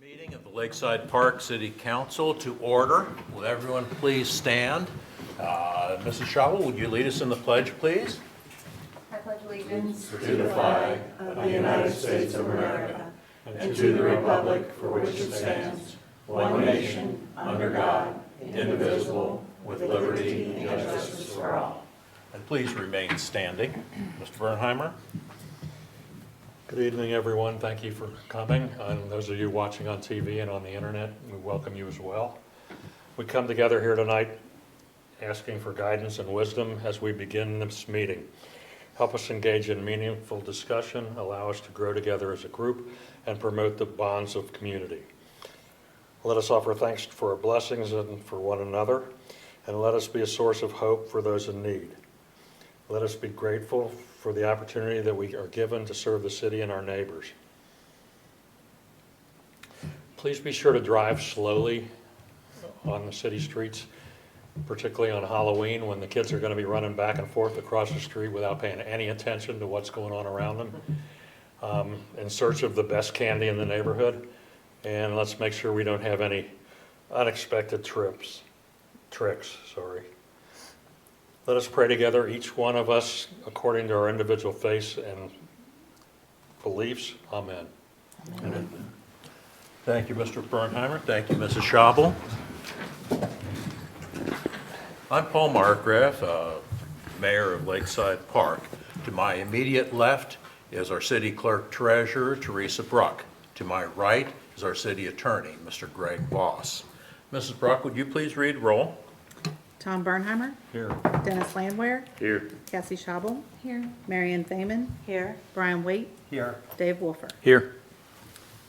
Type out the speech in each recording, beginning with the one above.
Meeting of the Lakeside Park City Council to order. Will everyone please stand? Mrs. Schauble, would you lead us in the pledge, please? I pledge allegiance to the flag of the United States of America and to the republic for which it stands, one nation, under God, indivisible, with liberty and justice for all. And please remain standing. Mr. Bernheimer? Good evening, everyone. Thank you for coming. And those of you watching on TV and on the internet, we welcome you as well. We come together here tonight asking for guidance and wisdom as we begin this meeting. Help us engage in meaningful discussion, allow us to grow together as a group, and promote the bonds of community. Let us offer thanks for our blessings and for one another, and let us be a source of hope for those in need. Let us be grateful for the opportunity that we are given to serve the city and our neighbors. Please be sure to drive slowly on the city streets, particularly on Halloween when the kids are going to be running back and forth across the street without paying any attention to what's going on around them, in search of the best candy in the neighborhood. And let's make sure we don't have any unexpected tricks. Let us pray together, each one of us, according to our individual faith and beliefs. Amen. Amen. Thank you, Mr. Bernheimer. Thank you, Mrs. Schauble. I'm Paul Markgraf, Mayor of Lakeside Park. To my immediate left is our City Clerk Treasurer, Teresa Bruck. To my right is our City Attorney, Mr. Greg Voss. Mrs. Bruck, would you please read roll? Tom Bernheimer. Here. Dennis Landwehr. Here. Cassie Schauble. here. Marion Thaman. Here. Brian Waite. Here. Dave Wolfer. Here.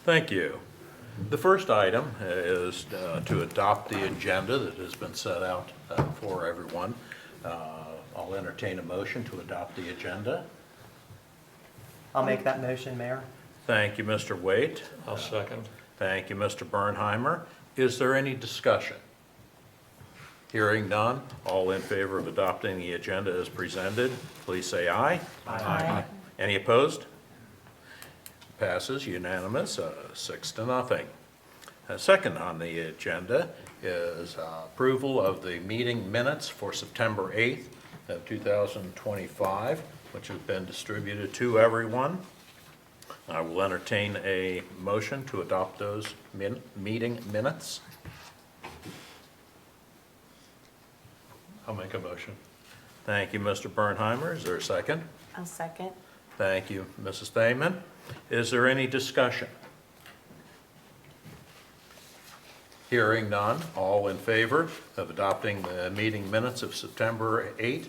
Thank you. The first item is to adopt the agenda that has been set out for everyone. I'll entertain a motion to adopt the agenda. I'll make that motion, Mayor. Thank you, Mr. Waite. I'll second. Thank you, Mr. Bernheimer. Is there any discussion? Hearing none, all in favor of adopting the agenda as presented, please say aye. Aye. Any opposed? Passes unanimous, 6-0. Second on the agenda is approval of the meeting minutes for September 8th of 2025, which have been distributed to everyone. I will entertain a motion to adopt those meeting minutes. I'll make a motion. Thank you, Mr. Bernheimer. Is there a second? I'll second. Thank you, Mrs. Thaman. Is there any discussion? Hearing none, all in favor of adopting the meeting minutes of September 8,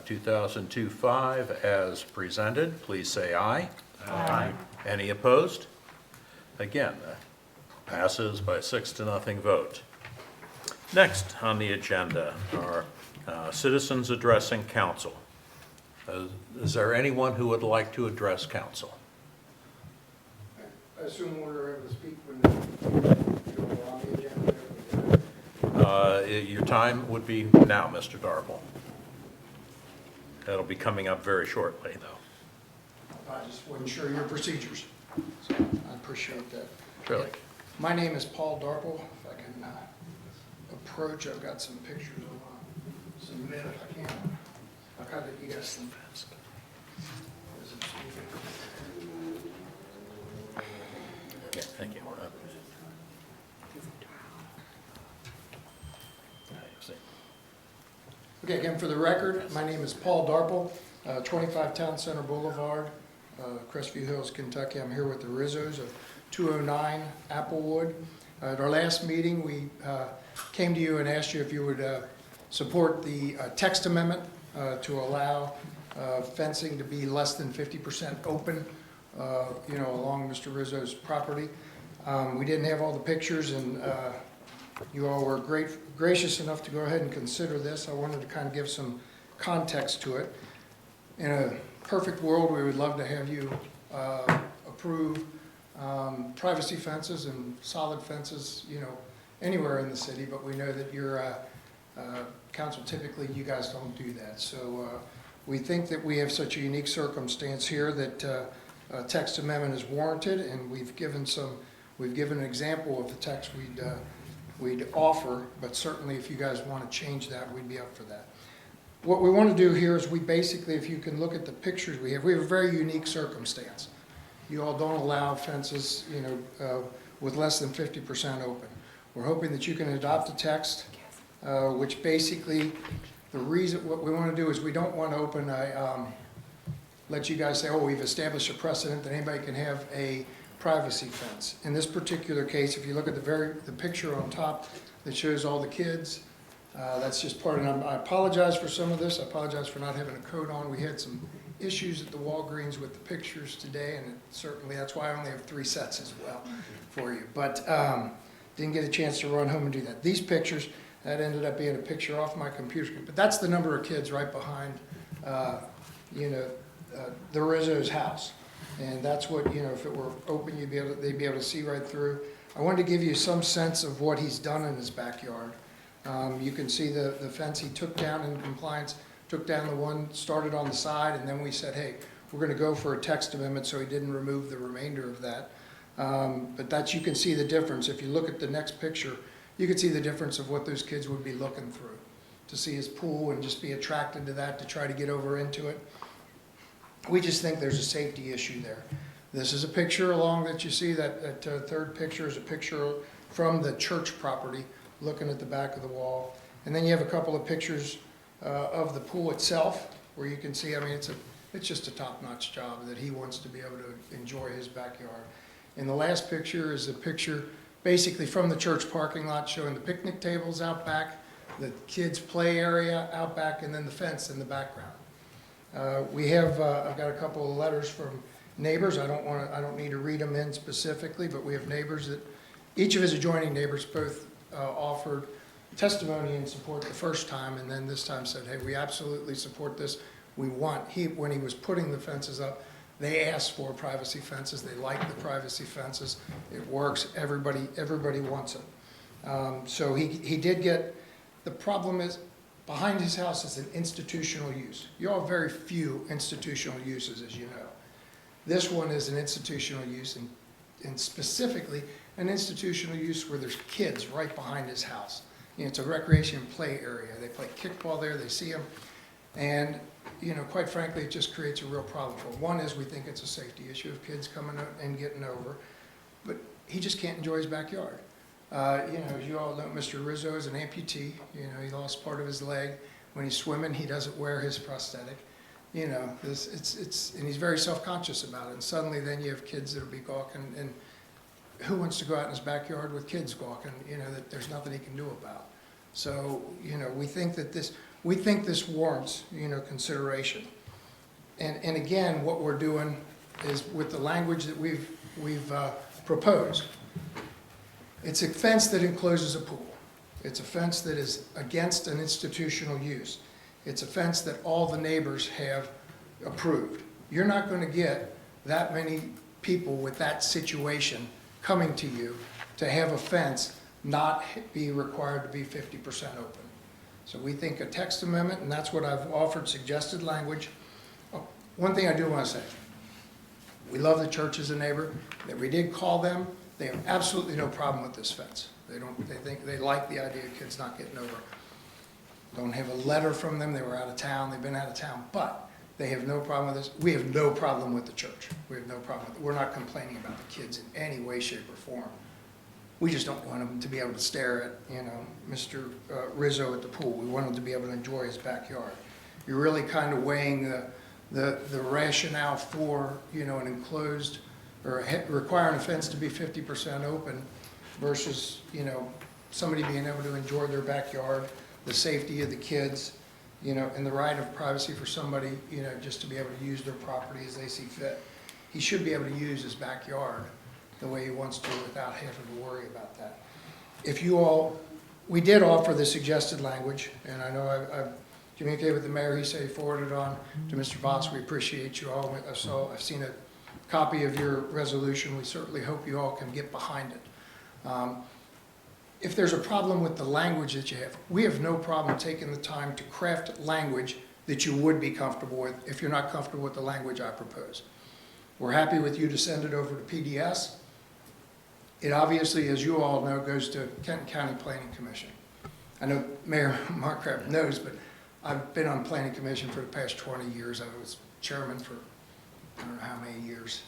2025 as presented, please say aye. Aye. Any opposed? Again, passes by 6-0 vote. Next on the agenda are citizens addressing council. Is there anyone who would like to address council? I assume we're able to speak when you're on the agenda. Your time would be now, Mr. Darble. That'll be coming up very shortly, though. I just wasn't sure your procedures, so I appreciate that. Really? My name is Paul Darple. If I can approach, I've got some pictures of submit if I can. I'll kind of, you guys some fast. Yeah, thank you. Okay, again, for the record, my name is Paul Darple, 25 Town Center Boulevard, Crestview Hills, Kentucky. I'm here with the Rizzos of 209 Applewood. At our last meeting, we came to you and asked you if you would support the text amendment to allow fencing to be less than 50% open, along Mr. Rizzo's property. We didn't have all the pictures, and you all were gracious enough to go ahead and consider this. I wanted to kind of give some context to it. In a perfect world, we would love to have you approve privacy fences and solid fences, anywhere in the city, but we know that your council, typically you guys don't do that. So we think that we have such a unique circumstance here that a text amendment is warranted, and we've We've given an example of the text we'd offer, but certainly if you guys want to change that, we'd be up for that. What we want to do here is we basically, if you can look at the pictures we have a very unique circumstance. You all don't allow fences, with less than 50% open. We're hoping that you can adopt a text, which basically, what we want to do is we don't want to open let you guys say, oh, we've established a precedent that anybody can have a privacy fence. In this particular case, if you look at the picture on top that shows all the kids, that's just part of it. I apologize for some of this. I apologize for not having a coat on. We had some issues at the Walgreens with the pictures today, and certainly that's why I only have 3 sets as well for you. But didn't get a chance to run home and do that. These pictures, that ended up being a picture off my computer screen. But that's the number of kids right behind, the Rizzo's house. And that's what, if it were open, they'd be able to see right through. I wanted to give you some sense of what he's done in his backyard. You can see the fence he took down in compliance, took down the one, started on the side, and then we said, hey, we're going to go for a text amendment, so he didn't remove the remainder of that. But you can see the difference. If you look at the next picture, you can see the difference of what those kids would be looking through, to see his pool and just be attracted to that, to try to get over into it. We just think there's a safety issue there. This is a picture along that you see, that third picture is a picture from the church property, looking at the back of the wall. And then you have a couple of pictures of the pool itself, where you can see, it's just a top-notch job that he wants to be able to enjoy his backyard. And the last picture is a picture basically from the church parking lot, showing the picnic tables out back, the kids' play area out back, and then the fence in the background. I've got a couple of letters from neighbors. I don't need to read them in specifically, but we have neighbors that, each of his adjoining neighbors both offered testimony in support the first time, and then this time said, hey, we absolutely support this. When he was putting the fences up, they asked for privacy fences. They like the privacy fences. It works. Everybody wants it. So he did get, the problem is, behind his house is an institutional use. You all have very few institutional uses, as you know. This one is an institutional use, and specifically an institutional use where there's kids right behind his house. It's a recreation and play area. They play kickball there, they see them, and quite frankly, it just creates a real problem for him. One is we think it's a safety issue of kids coming out and getting over, but he just can't enjoy his backyard. As you all know, Mr. Rizzo is an amputee. He lost part of his leg. When he's swimming, he doesn't wear his prosthetic. And he's very self-conscious about it. And suddenly then you have kids that'll be gawking, and who wants to go out in his backyard with kids gawking, that there's nothing he can do about. So, we think this warrants, consideration. And again, what we're doing is with the language that we've proposed. It's a fence that encloses a pool. It's a fence that is against an institutional use. It's a fence that all the neighbors have approved. You're not going to get that many people with that situation coming to you to have a fence not be required to be 50% open. So we think a text amendment, and that's what I've offered, suggested language. Oh, one thing I do want to say, we love the church as a neighbor, that we did call them. They have absolutely no problem with this fence. They like the idea of kids not getting over. Don't have a letter from them. They were out of town. They've been out of town, but they have no problem with this. We have no problem with the church. We have no problem with it. We're not complaining about the kids in any way, shape, or form. We just don't want them to be able to stare at, Mr. Rizzo at the pool. We want them to be able to enjoy his backyard. You're really kind of weighing the rationale for, an enclosed or requiring a fence to be 50% open versus, somebody being able to enjoy their backyard, the safety of the kids, and the right of privacy for somebody, just to be able to use their property as they see fit. He should be able to use his backyard the way he wants to without having to worry about that. We did offer the suggested language, and I know I've communicated with the mayor. He said he forwarded it on to Mr. Voss. We appreciate you all. I've seen a copy of your resolution. We certainly hope you all can get behind it. If there's a problem with the language that you have, we have no problem taking the time to craft language that you would be comfortable with if you're not comfortable with the language I propose. We're happy with you to send it over to PDS. It obviously, as you all know, goes to Kenton County Planning Commission. I know Mayor Markgraf knows, but I've been on Planning Commission for the past 20 years. I was chairman for I don't know how many years.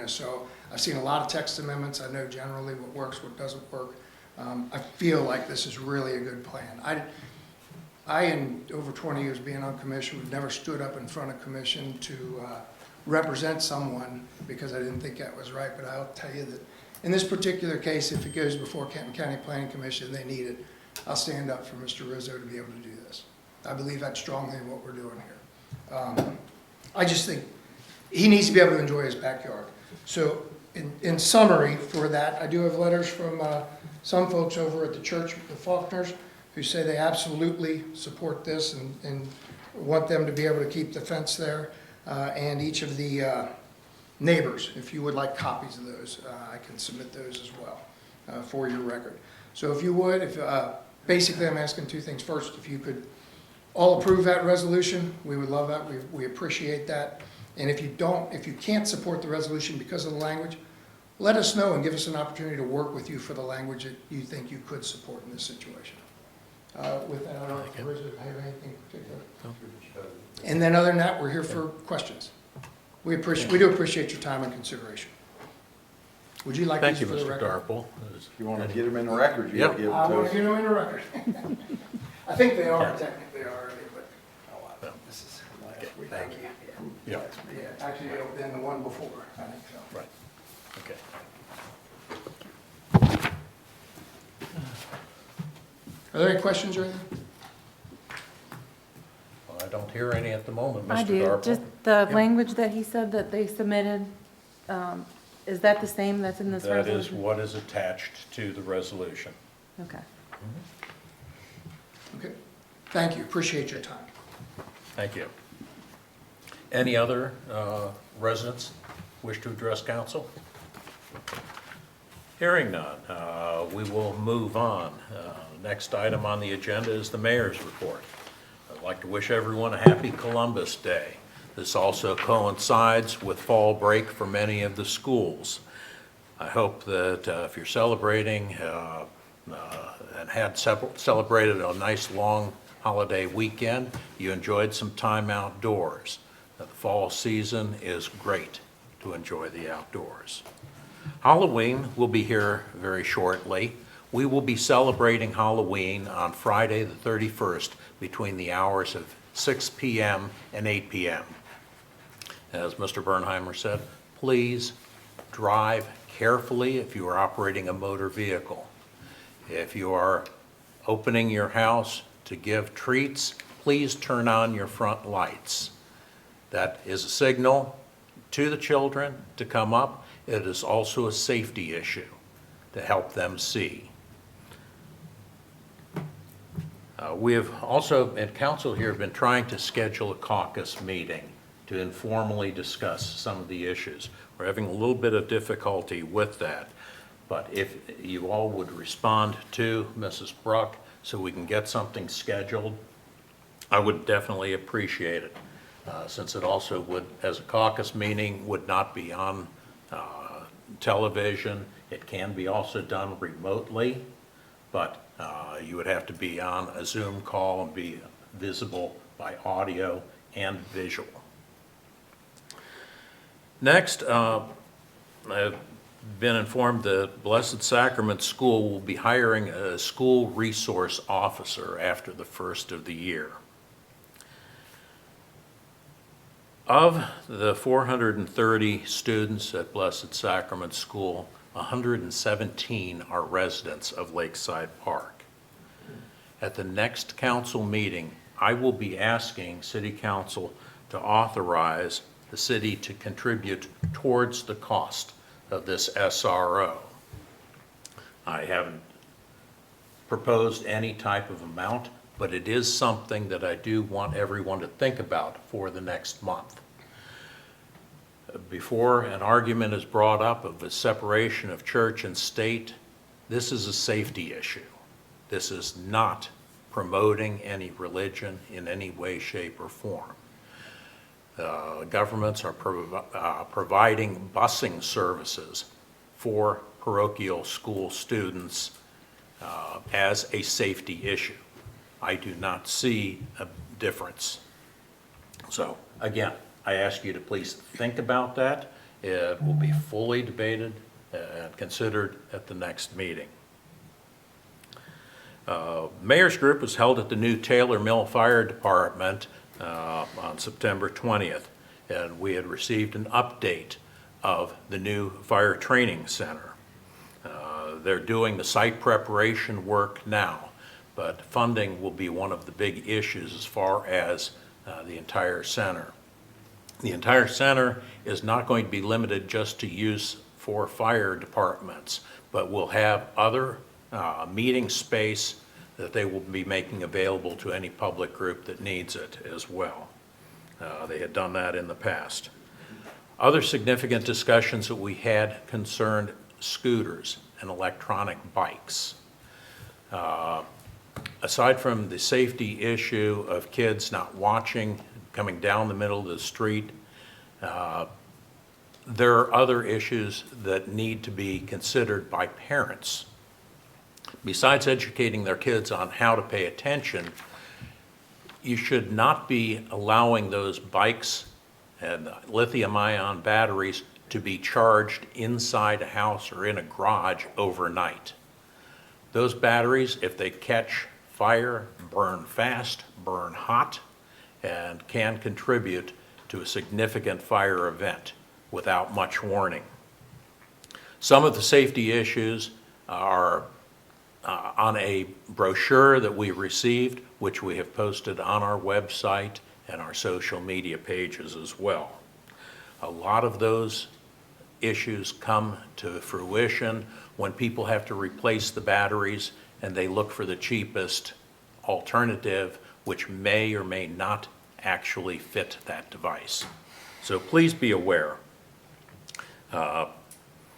So I've seen a lot of text amendments. I know generally what works, what doesn't work. I feel like this is really a good plan. I, in over 20 years being on commission, have never stood up in front of commission to represent someone because I didn't think that was right. But I'll tell you that in this particular case, if it goes before Kenton County Planning Commission, they need it. I'll stand up for Mr. Rizzo to be able to do this. I believe that's strongly in what we're doing here. I just think he needs to be able to enjoy his backyard. So in summary for that, I do have letters from some folks over at the church, the Faulkners, who say they absolutely support this and want them to be able to keep the fence there. And each of the neighbors, if you would like copies of those, I can submit those as well for your record. So if you would, basically I'm asking two things. First, if you could all approve that resolution, we would love that. We appreciate that. And if you can't support the resolution because of the language, let us know and give us an opportunity to work with you for the language that you think you could support in this situation. With that, I don't know if Elizabeth have anything particular. And then other than that, we're here for questions. We do appreciate your time and consideration. Would you like Thank these you, for the Mr. record? Darple. If you want to get them in the record, you gotta give I them to want us. to get them in the record. I think they are technically already, but This is last week. Thank you. Yeah, yeah, actually, it'll been the one before, I think so. right, okay. Are there any questions or anything? Well, I don't hear any at the moment, Mr. I do, Darple. just the Yeah. language that he said that they submitted, is that the same that's in this That is resolution? what is attached to the resolution. Okay. Okay, thank you, appreciate your time. Thank you. Any other residents wish to address council? Hearing none, we will move on. Next item on the agenda is the mayor's report. I'd like to wish everyone a happy Columbus Day. This also coincides with fall break for many of the schools. I hope that if you're celebrating and had celebrated a nice long holiday weekend, you enjoyed some time outdoors. The fall season is great to enjoy the outdoors. Halloween will be here very shortly. We will be celebrating Halloween on Friday the 31st between the hours of 6 p.m. and 8 p.m. As Mr. Bernheimer said, please drive carefully if you are operating a motor vehicle. If you are opening your house to give treats, please turn on your front lights. That is a signal to the children to come up. It is also a safety issue to help them see. We have also, at council here, been trying to schedule a caucus meeting to informally discuss some of the issues. We're having a little bit of difficulty with that, but if you all would respond to Mrs. Bruck so we can get something scheduled, I would definitely appreciate it. Since it also would, as a caucus meeting, would not be on television. It can be also done remotely, but you would have to be on a Zoom call and be visible by audio and visual. Next, I've been informed the Blessed Sacrament School will be hiring a school resource officer after the first of the year. Of the 430 students at Blessed Sacrament School, 117 are residents of Lakeside Park. At the next council meeting, I will be asking City Council to authorize the city to contribute towards the cost of this SRO. I haven't proposed any type of amount, but it is something that I do want everyone to think about for the next month. Before an argument is brought up of the separation of church and state, this is a safety issue. This is not promoting any religion in any way, shape, or form. Governments are providing busing services for parochial school students as a safety issue. I do not see a difference. So again, I ask you to please think about that. It will be fully debated and considered at the next meeting. Mayor's Group was held at the new Taylor Mill Fire Department on September 20th, and we had received an update of the new fire training center. They're doing the site preparation work now, but funding will be one of the big issues as far as the entire center. The entire center is not going to be limited just to use for fire departments, but will have other meeting space that they will be making available to any public group that needs it as well. They had done that in the past. Other significant discussions that we had concerned scooters and electronic bikes. Aside from the safety issue of kids not watching, coming down the middle of the street, there are other issues that need to be considered by parents. Besides educating their kids on how to pay attention, you should not be allowing those bikes and lithium-ion batteries to be charged inside a house or in a garage overnight. Those batteries, if they catch fire, burn fast, burn hot, and can contribute to a significant fire event without much warning. Some of the safety issues are on a brochure that we received, which we have posted on our website and our social media pages as well. A lot of those issues come to fruition when people have to replace the batteries and they look for the cheapest alternative, which may or may not actually fit that device. So please be aware.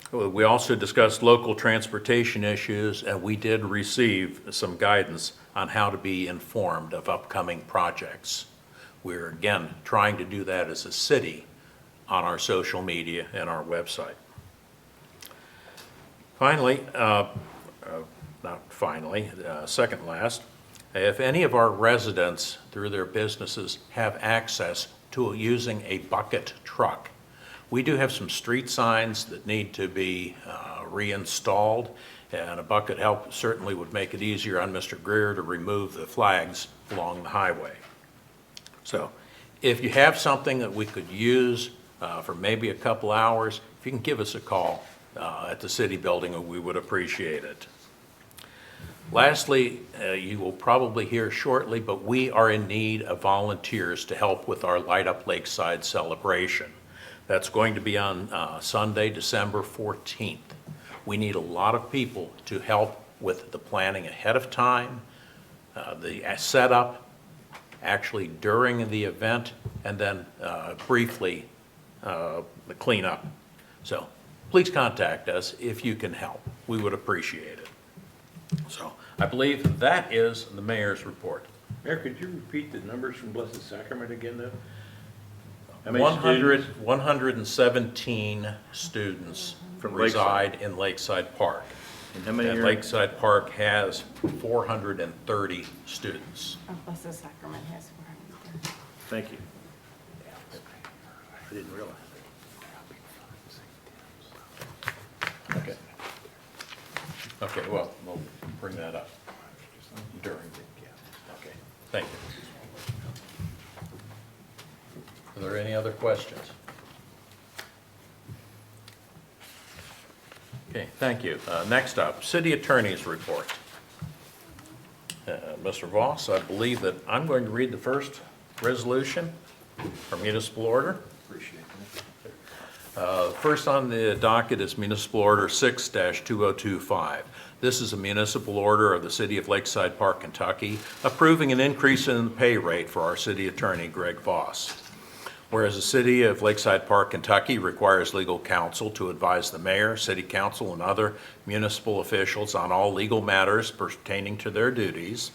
We also discussed local transportation issues, and we did receive some guidance on how to be informed of upcoming projects. We're again trying to do that as a city on our social media and our website. Finally, second last, if any of our residents through their businesses have access to using a bucket truck, we do have some street signs that need to be reinstalled, and a bucket help certainly would make it easier on Mr. Greer to remove the flags along the highway. So if you have something that we could use for maybe a couple hours, if you can give us a call at the city building, we would appreciate it. Lastly, you will probably hear shortly, but we are in need of volunteers to help with our Light Up Lakeside celebration. That's going to be on Sunday, December 14th. We need a lot of people to help with the planning ahead of time, the setup, actually during the event, and then briefly the cleanup. So please contact us if you can help. We would appreciate it. So I believe that is the mayor's report. Mayor, could you repeat the numbers from Blessed Sacrament again, though? 117 students From reside in Lakeside Park. And how many And are? Lakeside Park has 430 students. Oh, Blessed Sacrament has 430. Thank you. I didn't realize. Okay. Okay, well, we'll bring that up during the, okay, thank you. Are there any other questions? Okay, thank you. Next up, city attorney's report. Mr. Voss, I believe that I'm going to read the first resolution or municipal order. Appreciate it. First on the docket is Municipal Order 6-2025. This is a municipal order of the City of Lakeside Park, Kentucky, approving an increase in the pay rate for our city attorney, Greg Voss. Whereas the City of Lakeside Park, Kentucky requires legal counsel to advise the mayor, city council, and other municipal officials on all legal matters pertaining to their duties.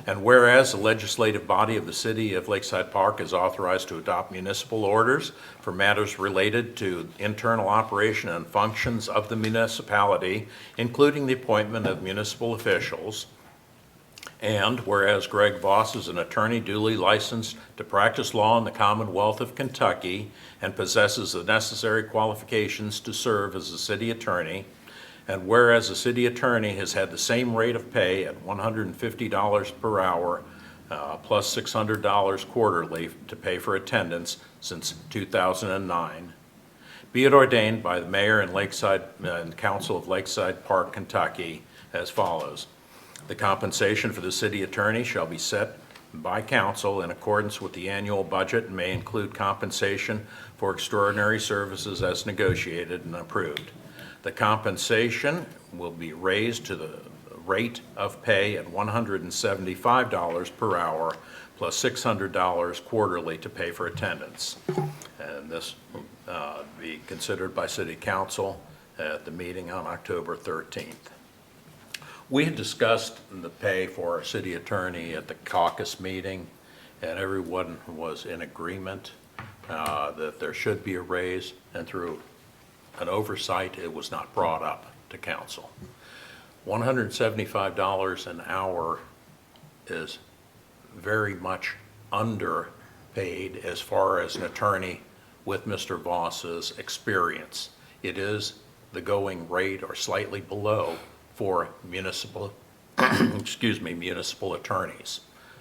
And whereas the legislative body of the city of Lakeside Park is authorized to adopt municipal orders for matters related to internal operation and functions of the municipality, including the appointment of municipal officials. And whereas Greg Voss is an attorney duly licensed to practice law in the Commonwealth of Kentucky and possesses the necessary qualifications to serve as a city attorney. And whereas the city attorney has had the same rate of pay at $150 per hour, plus $600 quarterly to pay for attendance since 2009. Be it ordained by the mayor and Lakeside and Council of Lakeside Park, Kentucky, as follows. The compensation for the city attorney shall be set by council in accordance with the annual budget and may include compensation for extraordinary services as negotiated and approved. The compensation will be raised to the rate of pay at $175 per hour plus $600 quarterly to pay for attendance. And this will be considered by City Council at the meeting on October 13th. We had discussed the pay for our city attorney at the caucus meeting, and everyone was in agreement that there should be a raise, and through an oversight, it was not brought up to council. $175 an hour is very much underpaid as far as an attorney with Mr. Voss's experience. It is the going rate or slightly below for municipal, municipal attorneys.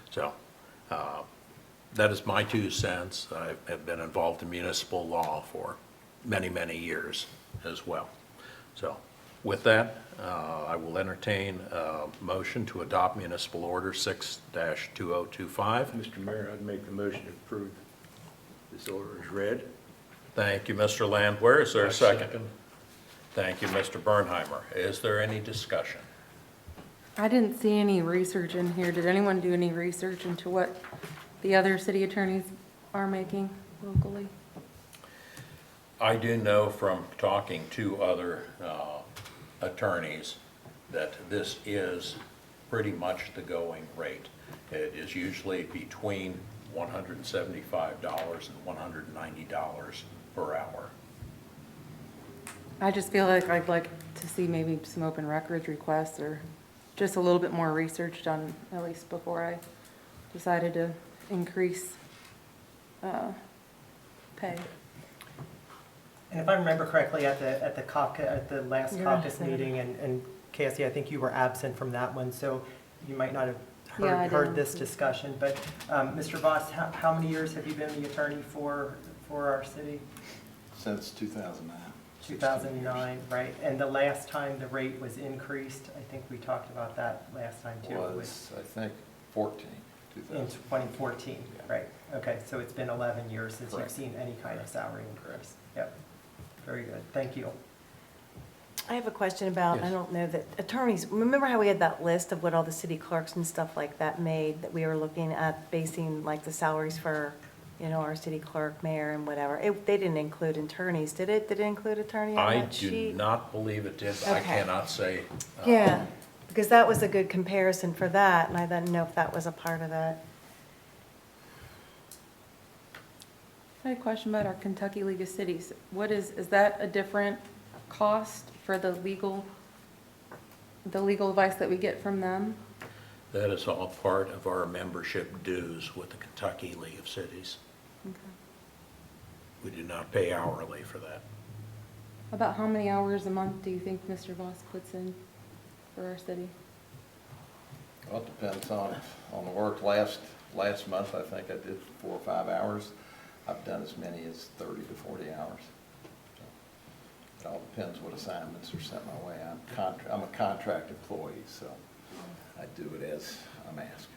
So that is my 2 cents. I have been involved in municipal law for many, many years as well. So with that, I will entertain a motion to adopt Municipal Order 6-2025. Mr. Mayor, I'd make the motion to approve this order as read. Thank you, Mr. Landwehr. Is there a second? Thank you, Mr. Bernheimer. Is there any discussion? I didn't see any research in here. Did anyone do any research into what the other city attorneys are making locally? I do know from talking to other attorneys that this is pretty much the going rate. It is usually between $175 and $190 per hour. I just feel like I'd like to see maybe some open records requests or just a little bit more research done, at least before I decided to increase pay. And if I remember correctly, at the last You're caucus right. meeting, and Cassie, I think you were absent from that one, so you might not have Yeah, I heard didn't. this discussion. But Mr. Voss, how many years have you been the attorney for our city? Since 2009. 2009, right? And the last time the rate was increased, I think we talked about that last time too. Was, I think, 14, In 2000. 2014, Yeah. right? Okay, so it's been 11 years since you've Correct. seen any kind of salary increase. Yep, very good, thank you. I have a question about, I Yes. don't know, that attorneys, remember how we had that list of what all the city clerks and stuff like that made, that we were looking at basing like the salaries for, you know, our city clerk, mayor, and whatever? They didn't include attorneys, did it? Did it include attorney on I that do sheet? not believe it did. I Okay. cannot say. Yeah, because that was a good comparison for that, and I didn't know if that was a part of that. I had a question about our Kentucky League of Cities. What is that a different cost for the legal advice that we get from them? That is all part of our membership dues with the Kentucky League of Cities. Okay. We do not pay hourly for that. About how many hours a month do you think Mr. Voss puts in for our city? Well, it depends on the work. Last month, I think I did 4 or 5 hours. I've done as many as 30 to 40 hours. So it all depends what assignments are sent my way. I'm a contract employee, so I do it as I'm asked.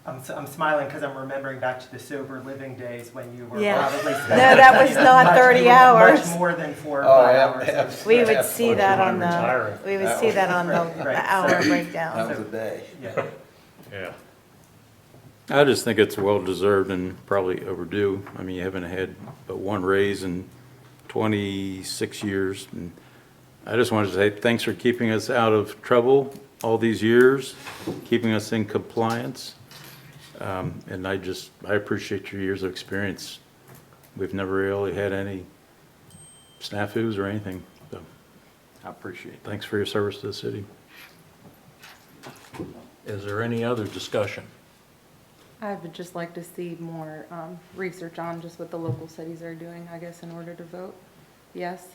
I'm smiling because I'm remembering back to the sober living days when you were Yeah. probably No, spending. that was not 30 hours. Much more than 4 or Oh, 5 yeah, hours. We would see that on the, retiring. we would see that on the Right. hour That breakdown. was a day. Yeah. Yeah. I just think it's well-deserved and probably overdue. I mean, you haven't had but one raise in 26 years. And I just wanted to say thanks for keeping us out of trouble all these years, keeping us in compliance. And I appreciate your years of experience. We've never really had any snafus or anything, so I appreciate it. thanks for your service to the city. Is there any other discussion? I would just like to see more research on just what the local cities are doing, I guess, in order to vote yes.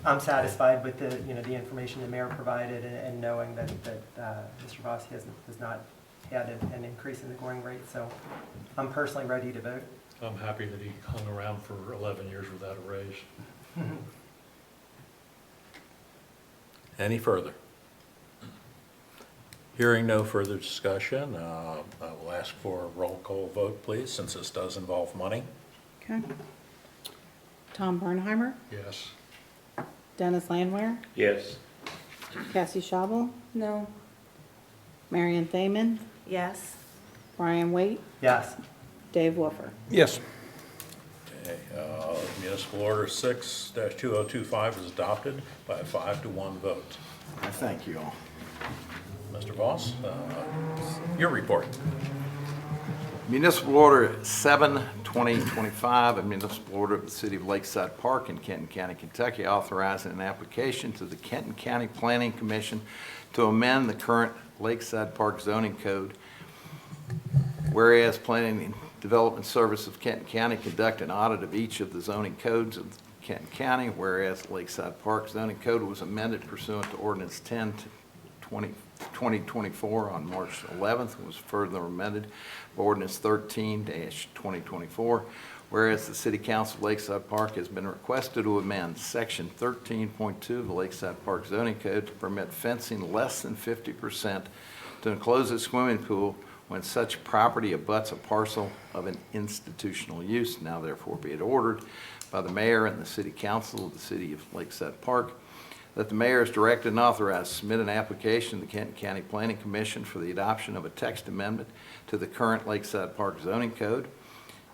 I'm satisfied with the, the information the mayor provided and knowing that Mr. Voss has not had an increase in the going rate. So I'm personally ready to vote. I'm happy that he hung around for 11 years without a raise. Any further? Hearing no further discussion, I will ask for a roll call vote, please, since this does involve money. Okay. Tom Bernheimer, Yes. Dennis Landwehr, Yes. Cassie Shabel, No, Marion Thaman, Yes. Brian Waite, Yes. Dave Woofer. Yes. Okay, Municipal Order 6-2025 is adopted by a 5-to-1 vote. I thank you all. Mr. Voss, your report. Municipal Order 7/2025, a municipal order of the City of Lakeside Park in Kenton County, Kentucky, authorizing an application to the Kenton County Planning Commission to amend the current Lakeside Park zoning code. Whereas Planning and Development Service of Kenton County conduct an audit of each of the zoning codes of Kenton County, whereas Lakeside Park zoning code was amended pursuant to Ordinance 10/2024 on March 11th, and was further amended by Ordinance 13-2024, whereas the City Council of Lakeside Park has been requested to amend Section 13.2 of the Lakeside Park zoning code to permit fencing less than 50% to enclose a swimming pool when such property abuts a parcel of an institutional use. Now therefore be it ordered by the mayor and the City Council of the City of Lakeside Park that the mayor is directed and authorized to submit an application to the Kenton County Planning Commission for the adoption of a text amendment to the current Lakeside Park zoning code.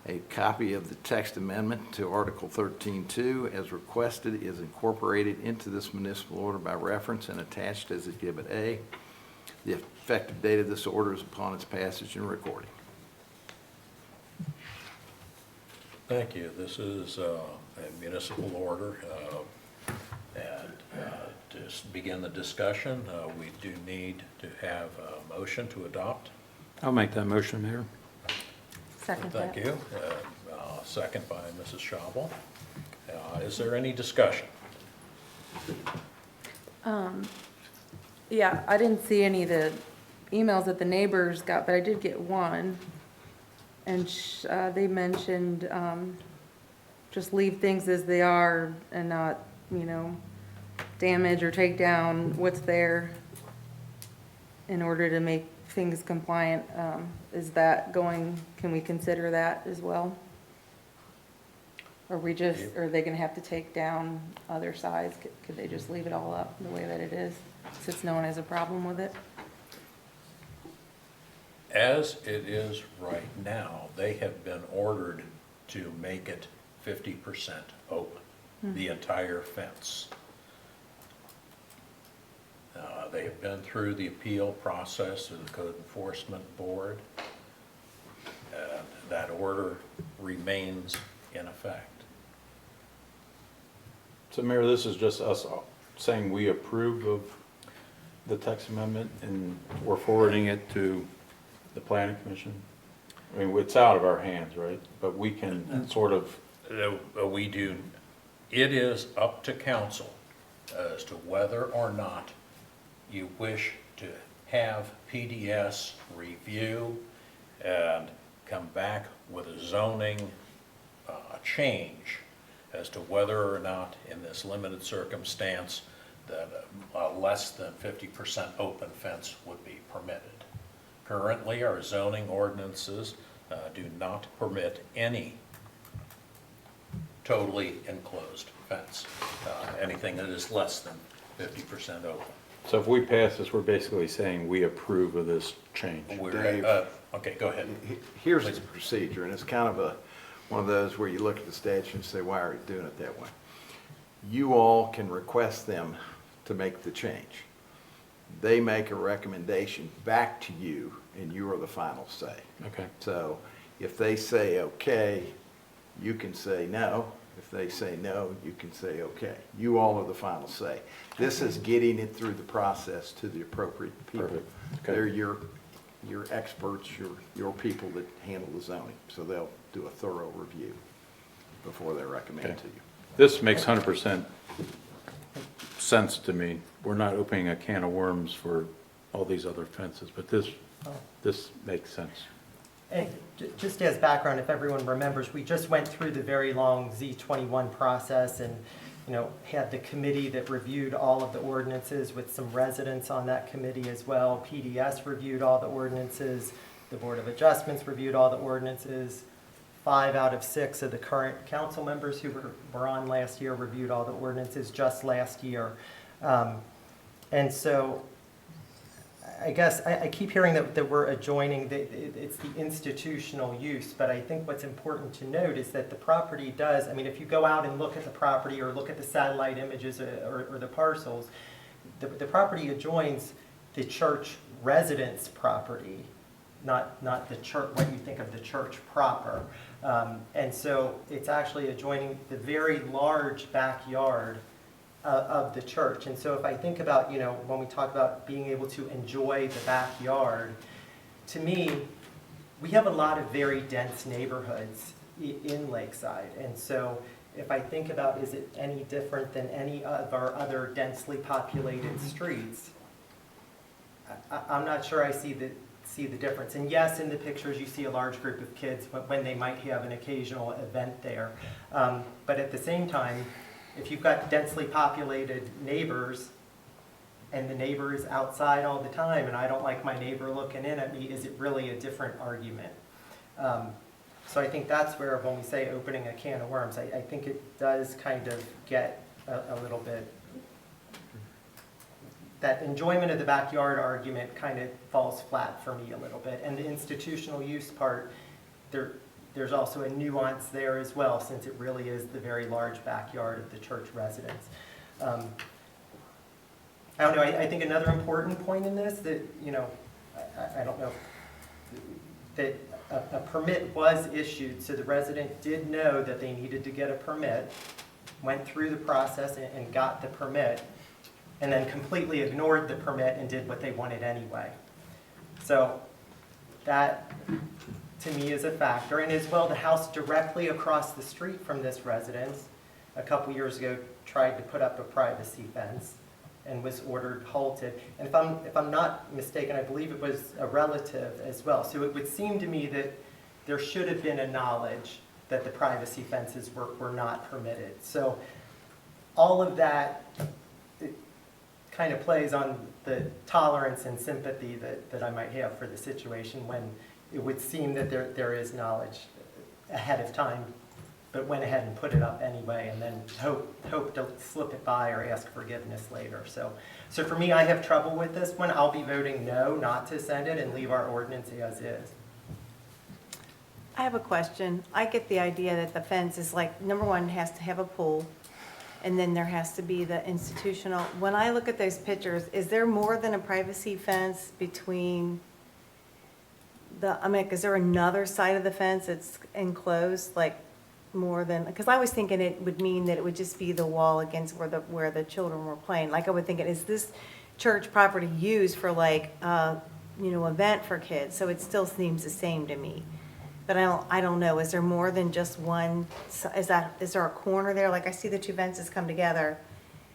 A copy of the text amendment to Article 13.2 as requested is incorporated into this municipal order by reference and attached as Exhibit A. The effective date of this order is upon its passage and recording. Thank you. This is a municipal order. And to begin the discussion, we do need to have a motion to adopt. I'll make that motion, Mayor. second that. Thank you. Second by Mrs. Shabel. Is there any discussion? Yeah, I didn't see any of the emails that the neighbors got, but I did get one. And they mentioned just leave things as they are and not, damage or take down what's there in order to make things compliant. Is that can we consider that as well? Or are they gonna have to take down other sides? Could they just leave it all up the way that it is, since no one has a problem with it? As it is right now, they have been ordered to make it 50% open, the entire fence. They have been through the appeal process through the Code Enforcement Board, and that order remains in effect. So Mayor, this is just us saying we approve of the text amendment and we're forwarding it to the planning commission? I mean, it's out of our hands, right? But we can sort of, We do, it is up to council as to whether or not you wish to have PDS review and come back with a zoning change as to whether or not in this limited circumstance that a less than 50% open fence would be permitted. Currently, our zoning ordinances do not permit any totally enclosed fence, anything that is less than 50% open. so if we pass this, we're basically saying we approve of this change. We're, Dave. okay, go ahead. Here's the procedure, and it's kind of one of those where you look at the statute and say, why are you doing it that way? You all can request them to make the change. They make a recommendation back to you, and you are the final say. Okay. So if they say okay, you can say no. If they say no, you can say okay. You all are the final say. This is getting it through the process to the appropriate people. Perfect. Okay. They're your experts, your people that handle the zoning. So they'll do a thorough review before they recommend Okay. to you. This makes 100% sense to me. We're not opening a can of worms for all these other fences, but this makes sense. And just as background, if everyone remembers, we just went through the very long Z21 process and, had the committee that reviewed all of the ordinances with some residents on that committee as well. PDS reviewed all the ordinances. The Board of Adjustments reviewed all the ordinances. 5 out of 6 of the current council members who were on last year reviewed all the ordinances just last year. And so I guess I keep hearing that we're adjoining, it's the institutional use, but I think what's important to note is that the property does, if you go out and look at the property or look at the satellite images or the parcels, the property adjoins the church residence property, not the church, what you think of the church proper. And so it's actually adjoining the very large backyard of the church. And so if I think about, when we talk about being able to enjoy the backyard, to me, we have a lot of very dense neighborhoods in Lakeside. And so if I think about, is it any different than any of our other densely populated streets, I'm not sure I see the difference. And yes, in the pictures you see a large group of kids when they might have an occasional event there. But at the same time, if you've got densely populated neighbors and the neighbor is outside all the time and I don't like my neighbor looking in at me, is it really a different argument? So I think that's where when we say opening a can of worms, I think it does kind of get a little bit, that enjoyment of the backyard argument kind of falls flat for me a little bit. And the institutional use part, there's also a nuance there as well, since it really is the very large backyard of the church residence. I don't know, I think another important point in this that, I don't know, that a permit was issued, so the resident did know that they needed to get a permit, went through the process and got the permit, and then completely ignored the permit and did what they wanted anyway. So that, to me, is a factor. And as well, the house directly across the street from this residence, a couple years ago, tried to put up a privacy fence and was ordered halted. And if I'm not mistaken, I believe it was a relative as well. So it would seem to me that there should have been a knowledge that the privacy fences were not permitted. So all of that, it kind of plays on the tolerance and sympathy that I might have for the situation when it would seem that there is knowledge ahead of time, but went ahead and put it up anyway, and then hope to slip it by or ask forgiveness later. So for me, I have trouble with this one. I'll be voting no, not to send it, and leave our ordinance as is. I have a question. I get the idea that the fence is like, number one, has to have a pool, and then there has to be the institutional. When I look at those pictures, is there more than a privacy fence between is there another side of the fence that's enclosed, like more than, because I was thinking it would mean that it would just be the wall against where the children were playing. Like I would think, is this church property used for like, event for kids? So it still seems the same to me. But I don't know, is there more than just one, is there a corner there? Like I see the two fences come together.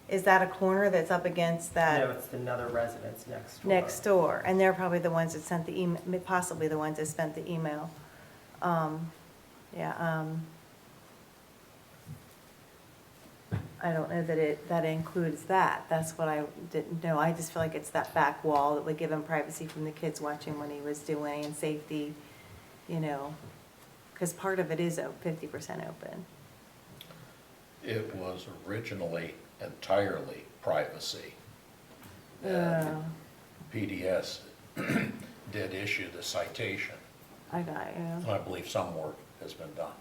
Is that a corner that's up against that? No, it's another residence next door. Next door, and they're probably the ones that sent the email, possibly the ones that sent the email. I don't know that includes that. That's what I didn't know. I just feel like it's that back wall that would give him privacy from the kids watching when he was doing, and safety, because part of it is 50% open. It was originally entirely privacy. And PDS did issue the citation. I got you. And I believe some work has been done.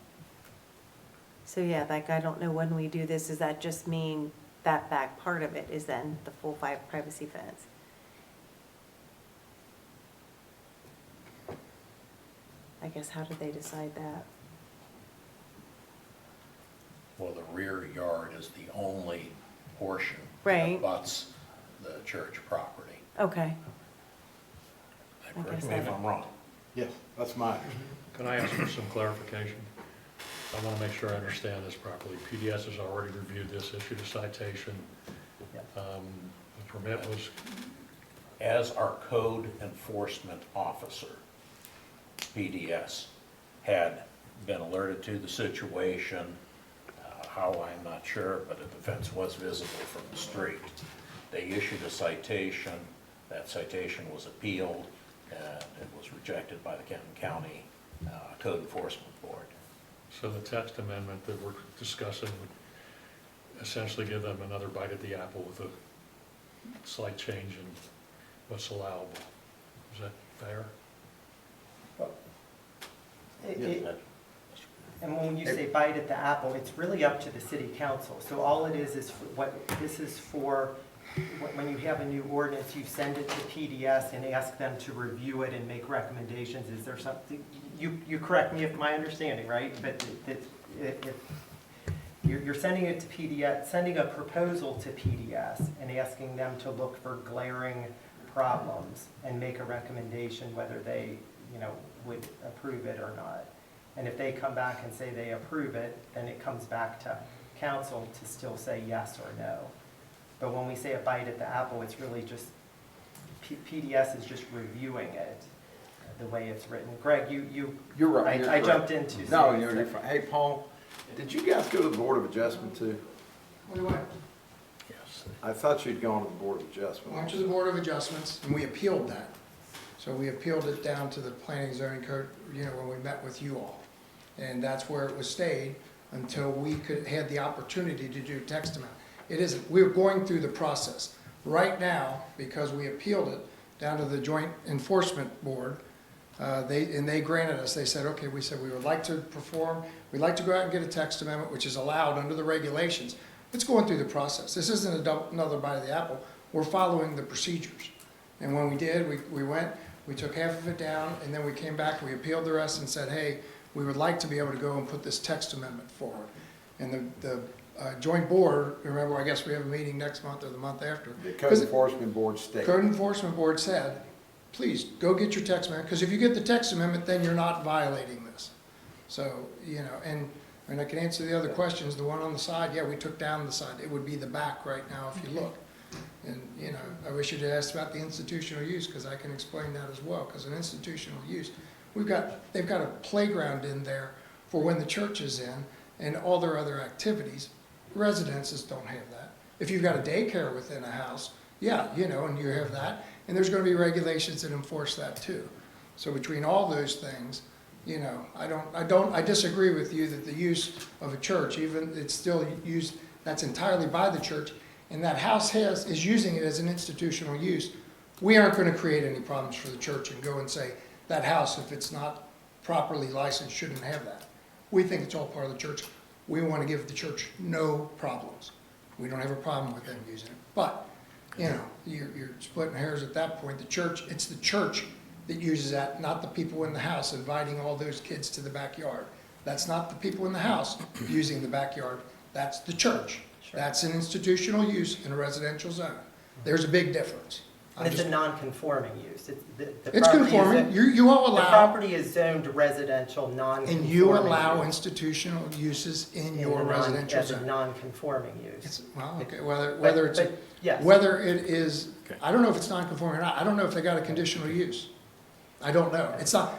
So yeah, like, I don't know when we do this, does that just mean that back part of it is then the full privacy fence? I guess, how did they decide that? Well, the rear yard is the only portion Right. that abuts the church property. Okay, And I correct guess me if that- I'm wrong. Yes, that's mine. Can I ask for some clarification? I want to make sure I understand this properly. PDS has already reviewed this, issued a citation. Yeah. The permit was, As our code enforcement officer, PDS had been alerted to the situation. How, I'm not sure, but the fence was visible from the street. They issued a citation. That citation was appealed, and it was rejected by the Kenton County Code Enforcement Board. so the text amendment that we're discussing would essentially give them another bite at the apple with a slight change in what's allowable. Is that fair? And when you say bite at the apple, it's really up to the city council. So all it is what this is for, when you have a new ordinance, you send it to PDS and ask them to review it and make recommendations. Is there something, you correct me if my understanding, right? But if you're sending it to PDS, sending a proposal to PDS and asking them to look for glaring problems and make a recommendation whether they, would approve it or not. And if they come back and say they approve it, then it comes back to council to still say yes or no. But when we say a bite at the apple, it's really just, PDS is just reviewing it the way it's written. Greg, You're right. I jumped into. No, saying you're so. fine. Hey, Paul, did you guys go to the Board of Adjustment too? We went, Yes. I thought you'd gone to the Board of went Adjustment. to the Board of Adjustments, and we appealed that. So we appealed it down to the Planning and Zoning Code, when we met with you all. And that's where it was stayed until we had the opportunity to do text amendment. It isn't, we're going through the process. Right now, because we appealed it down to the Joint Enforcement Board, they granted us, they said, okay, we said we would like to perform, we'd like to go out and get a text amendment, which is allowed under the regulations. It's going through the process. This isn't another bite of the apple. We're following the procedures. And when we did, we went, we took half of it down, and then we came back, we appealed the rest and said, hey, we would like to be able to go and put this text amendment forward. And the joint board, remember, I guess we have a meeting next month or the month after. The Code Enforcement Board stated. Code Enforcement Board said, please, go get your text amendment, because if you get the text amendment, then you're not violating this. So, and I can answer the other questions. The one on the side, yeah, we took down the side. It would be the back right now if you look. And, I wish you'd asked about the institutional use, because I can explain that as well, because an institutional use, they've got a playground in there for when the church is in and all their other activities. Residences don't have that. If you've got a daycare within a house, yeah, and you have that, and there's gonna be regulations that enforce that too. So between all those things, I disagree with you that the use of a church, even it's still used, that's entirely by the church, and that house is using it as an institutional use. We aren't gonna create any problems for the church and go and say, that house, if it's not properly licensed, shouldn't have that. We think it's all part of the church. We want to give the church no problems. We don't have a problem with them using it. But, you're splitting hairs at that point. It's the church that uses that, not the people in the house inviting all those kids to the backyard. That's not the people in the house using the backyard. That's the church. Sure. That's an institutional use in a residential zone. There's a big difference. And it's a non-conforming use. The It's property is conforming. zo- You all The allow. property is zoned residential, non-conforming. And you allow use. institutional uses in In your the non- residential As a zone. non-conforming use. It's, well, okay, whether it's, But, yes. whether it is, I don't know if it's non-conforming or not. I don't know if they got a conditional use. I don't know. It's not,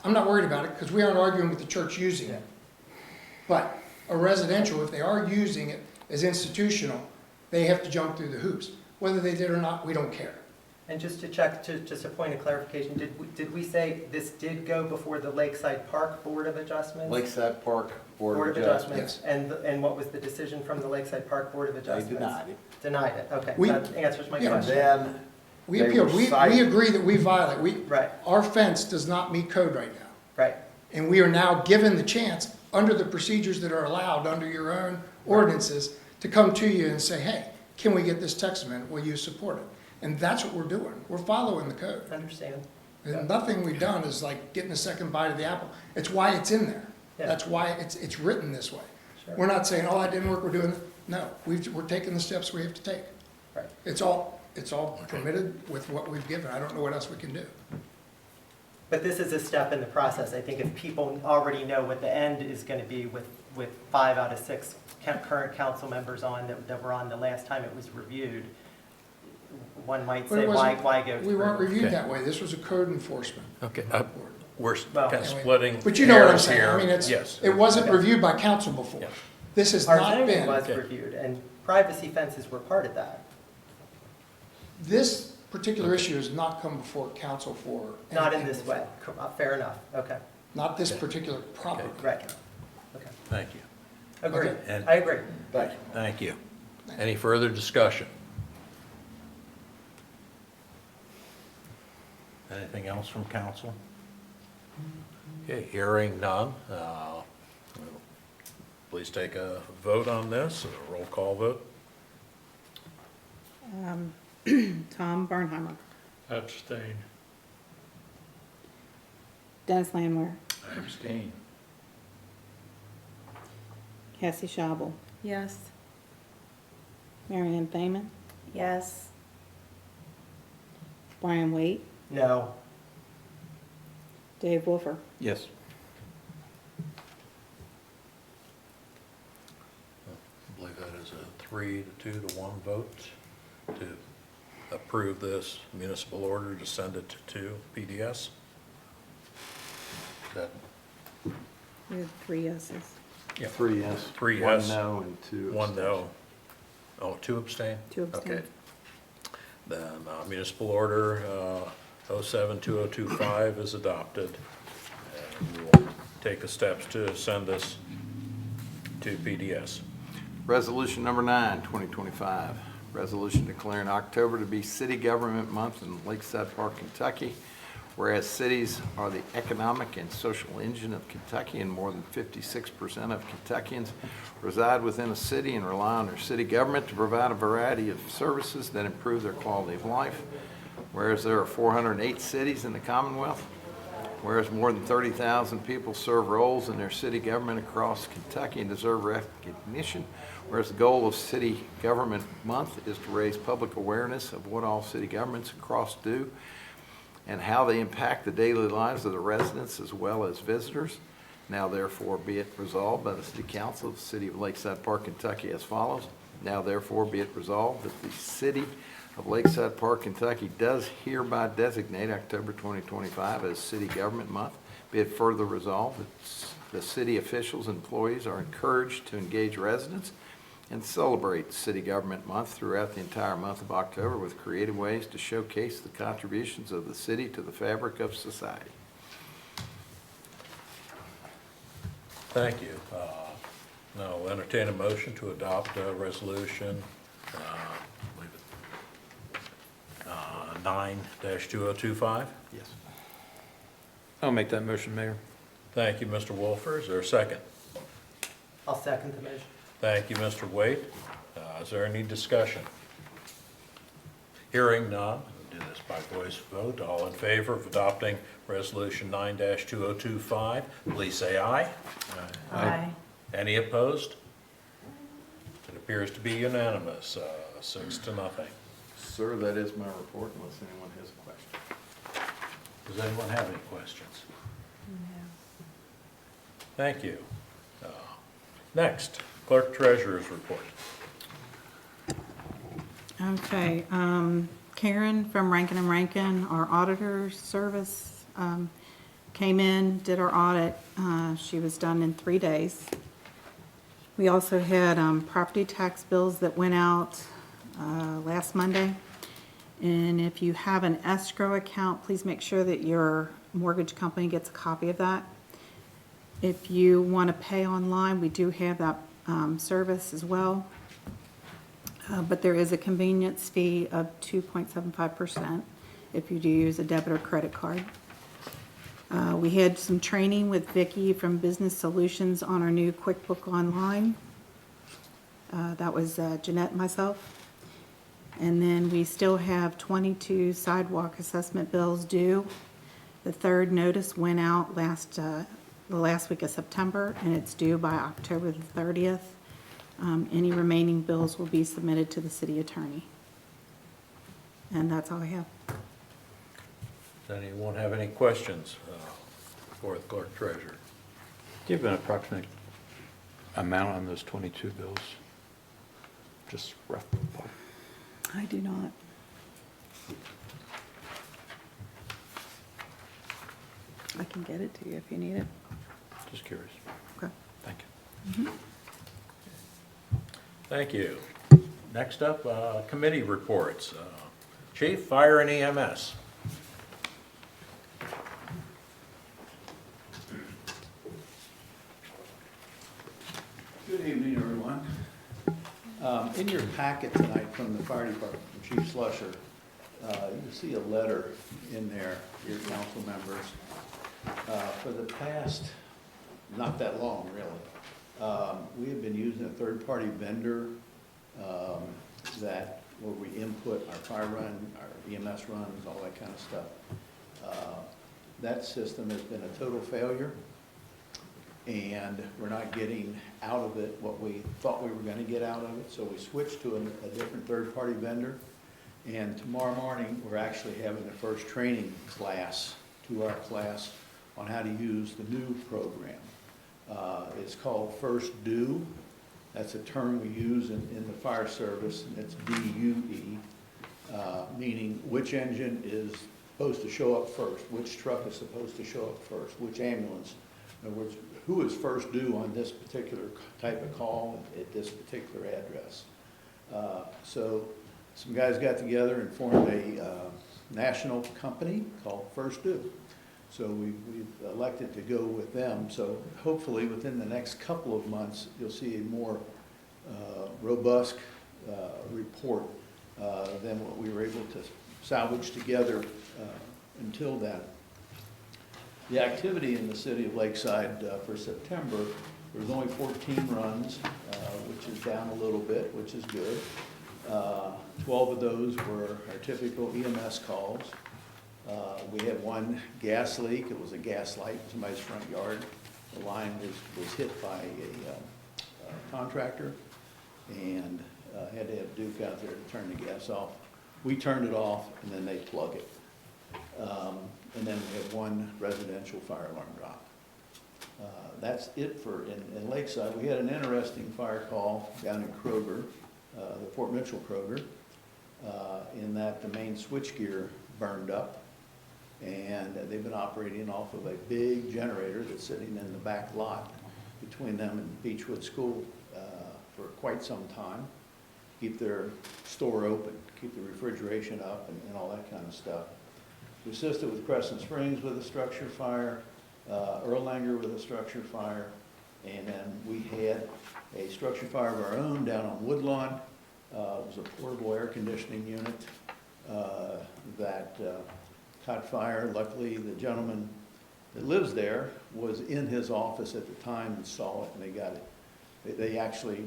I'm not worried about it because we aren't arguing with the church using it. But a residential, if they are using it as institutional, they have to jump through the hoops. Whether they did or not, we don't care. And just to check, just a point of clarification, did we say this did go before the Lakeside Park Board of Adjustments? Lakeside Park Board Board of of Adjustment. Adjustments? And what was the decision from the Lakeside Park Board of They Adjustments? denied it. Denied it, okay. We- That answers my Yeah, And question. then, We They appealed. were We cited. agree that we violate. Right, Our fence does not meet code right now. right. And we are now given the chance under the procedures that are allowed under your own ordinances, to come to you and say, hey, can we get this text amendment? Will you support it? And that's what we're doing. We're following the code. Understand? And nothing we've done is like getting a second bite of the apple. It's why it's in there. Yeah. That's why it's written this way. Sure. We're not saying, oh, that didn't work, we're doing it. No, we're taking the steps we have to take. Right. It's all permitted with what we've given. I don't know what else we can do. But this is a step in the process. I think if people already know what the end is going to be with 5 out of 6 current council members on that were on the last time it was reviewed, one might But say, it wasn't- why go through? We weren't reviewed Okay. that way. This was a code enforcement. Okay, board. we're Well, kind of splitting But you know what I'm hairs saying. I mean, here. it's, Yes. it wasn't Okay. reviewed by council before. Yeah. This has Our not zoning been. was Okay. reviewed, and privacy fences were part of that. This particular issue has not come before council for. Not in anything this before. way. Fair enough. Okay, Not this Okay. particular property. right. Okay, Thank you. agree. Okay. And- I agree. Thank you. Thank you. Any further discussion? Anything else from council? Okay, hearing none. Please take a vote on this, a roll call vote. Tom Barnheimer, Abstain. Dennis Landwehr, Abstain. Cassie Schabel, Yes. Marion Thaman, Yes. Brian Waite, No. Dave Wolfer. Yes. I believe that is a 3-2-1 vote to approve this municipal order to send it to PDS. Is that, We have 3 yeses. yeah, 3 yes. 3 yes. 1 no and 2 1 no. abstentions. Oh, 2 abstain? 2 abstain. Okay. Then municipal order 07-2025 is adopted. And we will take the steps to send this to PDS. Resolution number 9, 2025. Resolution declaring October to be City Government Month in Lakeside Park, Kentucky. Whereas cities are the economic and social engine of Kentucky, and more than 56% of Kentuckians reside within a city and rely on their city government to provide a variety of services that improve their quality of life. Whereas there are 408 cities in the Commonwealth. Whereas more than 30,000 people serve roles in their city government across Kentucky and deserve recognition. Whereas the goal of City Government Month is to raise public awareness of what all city governments across do and how they impact the daily lives of the residents as well as visitors. Now therefore be it resolved by the City Council of the City of Lakeside Park, Kentucky as follows. Now therefore be it resolved that the City of Lakeside Park, Kentucky does hereby designate October 2025 as City Government Month. Be it further resolved that the city officials and employees are encouraged to engage residents and celebrate City Government Month throughout the entire month of October with creative ways to showcase the contributions of the city to the fabric of society. Thank you. Now I'll entertain a motion to adopt resolution 9-2025. Yes. I'll make that motion, Mayor. Thank you, Mr. Wolfer. Is there a second? I'll second the motion. Thank you, Mr. Waite. Is there any discussion? Hearing none, we'll do this by voice vote. All in favor of adopting Resolution 9-2025, please say aye. Aye. Any opposed? It appears to be unanimous, 6-0. Sir, that is my report unless anyone has a question. Does anyone have any questions? Thank you. Next, Clerk Treasurer's report. Okay, Karen from Rankin and Rankin, our auditor service, came in, did our audit. She was done in 3 days. We also had property tax bills that went out last Monday. And if you have an escrow account, please make sure that your mortgage company gets a copy of that. If you want to pay online, we do have that service as well. But there is a convenience fee of 2.75% if you do use a debit or credit card. We had some training with Vicky from Business Solutions on our new QuickBook Online. That was Jeanette and myself. And then we still have 22 sidewalk assessment bills due. The third notice went out the last week of September, and it's due by October the 30th. Any remaining bills will be submitted to the city attorney. And that's all I have. Does anyone have any questions for the clerk treasurer? Do you have an approximate amount on those 22 bills? Just rough. I do not. I can get it to you if you need it. Just curious. Okay. Thank you. Thank you. Next up, committee reports. Chief, Fire and EMS. Good evening, everyone. In your packet tonight from the fire department, from Chief Slusher, you'll see a letter in there, your council members. For the past, not that long really, we have been using a third-party vendor where we input our fire run, our EMS runs, all that kind of stuff. That system has been a total failure, and we're not getting out of it what we thought we were going to get out of it, so we switched to a different third-party vendor. And tomorrow morning, we're actually having the first training class, 2-hour class, on how to use the new program. It's called First Do. That's a term we use in the fire service, and it's DUE, meaning which engine is supposed to show up first, which truck is supposed to show up first, which ambulance. In other words, who is first due on this particular type of call at this particular address. So some guys got together and formed a national company called First Due. So we've elected to go with them. So hopefully within the next couple of months, you'll see a more robust report than what we were able to salvage together until then. The activity in the city of Lakeside for September, there was only 14 runs, which is down a little bit, which is good. 12 of those were our typical EMS calls. We had one gas leak. It was a gas light in somebody's front yard. The line was hit by a contractor, and had to have Duke out there to turn the gas off. We turned it off, and then they plug it. And then we had one residential fire alarm drop. That's it for in Lakeside. We had an interesting fire call down in Kroger, the Fort Mitchell Kroger, in that the main switchgear burned up, and they've been operating off of a big generator that's sitting in the back lot between them and Beechwood School for quite some time. Keep their store open, keep the refrigeration up, and all that kind of stuff. We assisted with Crescent Springs with a structure fire, Erlanger with a structure fire, and then we had a structure fire of our own down on Woodlawn. It was a portable air conditioning unit that caught fire. Luckily, the gentleman that lives there was in his office at the time and saw it, and they got it. They actually,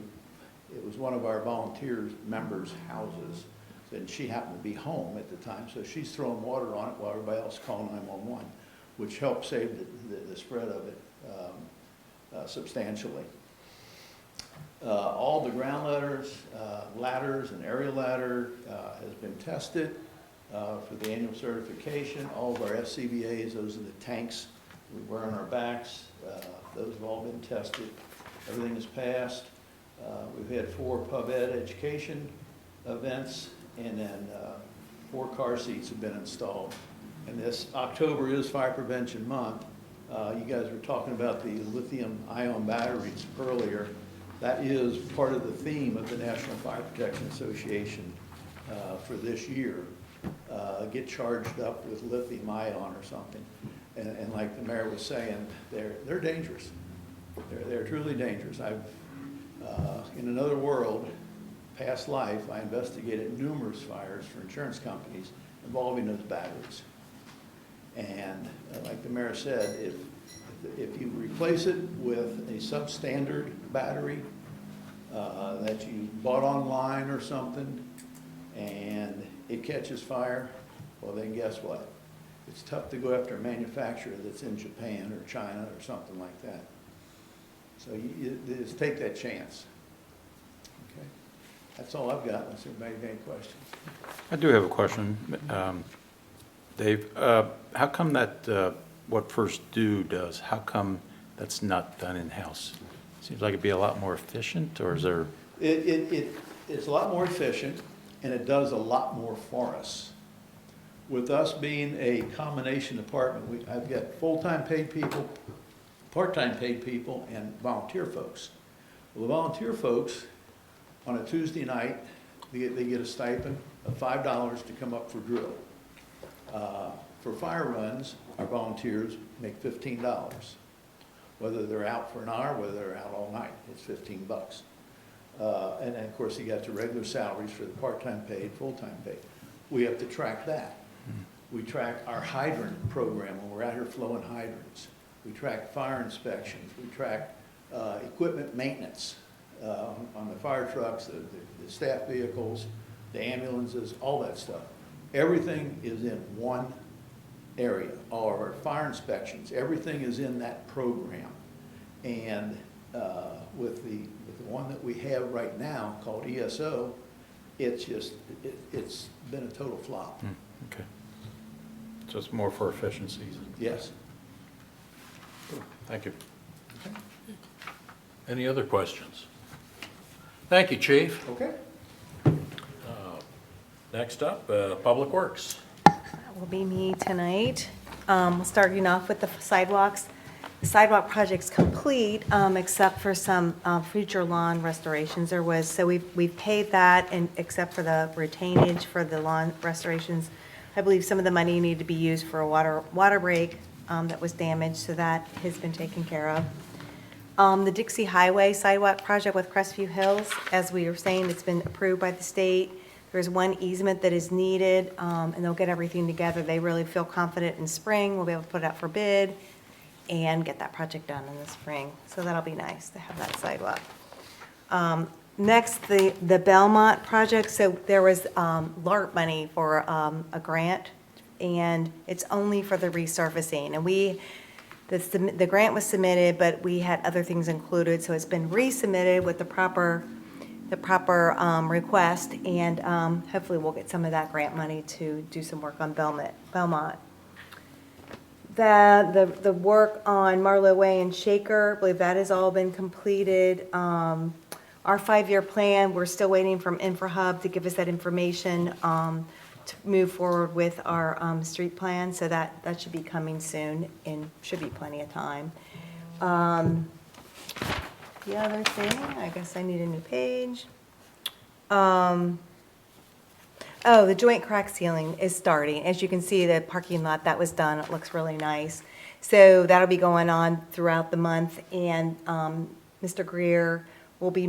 it was one of our volunteer members' houses, and she happened to be home at the time, so she's throwing water on it while everybody else called 911, which helped save the spread of it substantially. All the ground ladders and aerial ladder has been tested for the annual certification. All of our FCBAs, those are the tanks we wear on our backs, those have all been tested. Everything is passed. We've had 4 pub ed education events, and then 4 car seats have been installed. And this October is Fire Prevention Month. You guys were talking about the lithium-ion batteries earlier. That is part of the theme of the National Fire Protection Association for this year. Get charged up with lithium-ion or something. And like the mayor was saying, they're dangerous. They're truly dangerous. I've in another world, past life, I investigated numerous fires for insurance companies involving those batteries. And like the mayor said, if you replace it with a substandard battery that you bought online or something, and it catches fire, well then guess what? It's tough to go after a manufacturer that's in Japan or China or something like that. So you just take that chance. Okay, that's all I've got, unless anybody has any questions. I do have a question, Dave. How come that, what First Do does, how come that's not done in-house? Seems like it'd be a lot more efficient, or is there? It's a lot more efficient, and it does a lot more for us. With us being a combination department, I've got full-time paid people, part-time paid people, and volunteer folks. Well, the volunteer folks, on a Tuesday night, they get a stipend of $5 to come up for drill. For fire runs, our volunteers make $15. Whether they're out for an hour, whether they're out all night, it's $15. And then, of course, you got the regular salaries for the part-time paid, full-time paid. We have to track that. We track our hydrant program when we're out here flowing hydrants. We track fire inspections. We track equipment maintenance on the fire trucks, the staff vehicles, the ambulances, all that stuff. Everything is in one area. All of our fire inspections, everything is in that program. And with the one that we have right now called ESO, it's been a total flop. Okay. So it's more for efficiencies. Yes. Thank you. Any other questions? Thank you, Chief. Okay. Next up, Public Works. That will be me tonight. Starting off with the sidewalks. The sidewalk project's complete, except for some future lawn restorations there was. So we've paid that, and except for the retainage for the lawn restorations. I believe some of the money needed to be used for a water break that was damaged, so that has been taken care of. The Dixie Highway sidewalk project with Crestview Hills, as we were saying, it's been approved by the state. There's one easement that is needed, and they'll get everything together. They really feel confident in spring. We'll be able to put it out for bid and get that project done in the spring. So that'll be nice to have that sidewalk. Next, the Belmont project. So there was LARP money for a grant, and it's only for the resurfacing. And the grant was submitted, but we had other things included, so it's been resubmitted with the proper request, and hopefully we'll get some of that grant money to do some work on Belmont. The work on Marlowe Way and Shaker, I believe that has all been completed. Our 5-year plan, we're still waiting from InfraHub to give us that information to move forward with our street plan, so that should be coming soon and should be plenty of time. The other thing, I guess I need a new page. The joint crack sealing is starting. As you can see, the parking lot, that was done. It looks really nice. So that'll be going on throughout the month, and Mr. Greer will be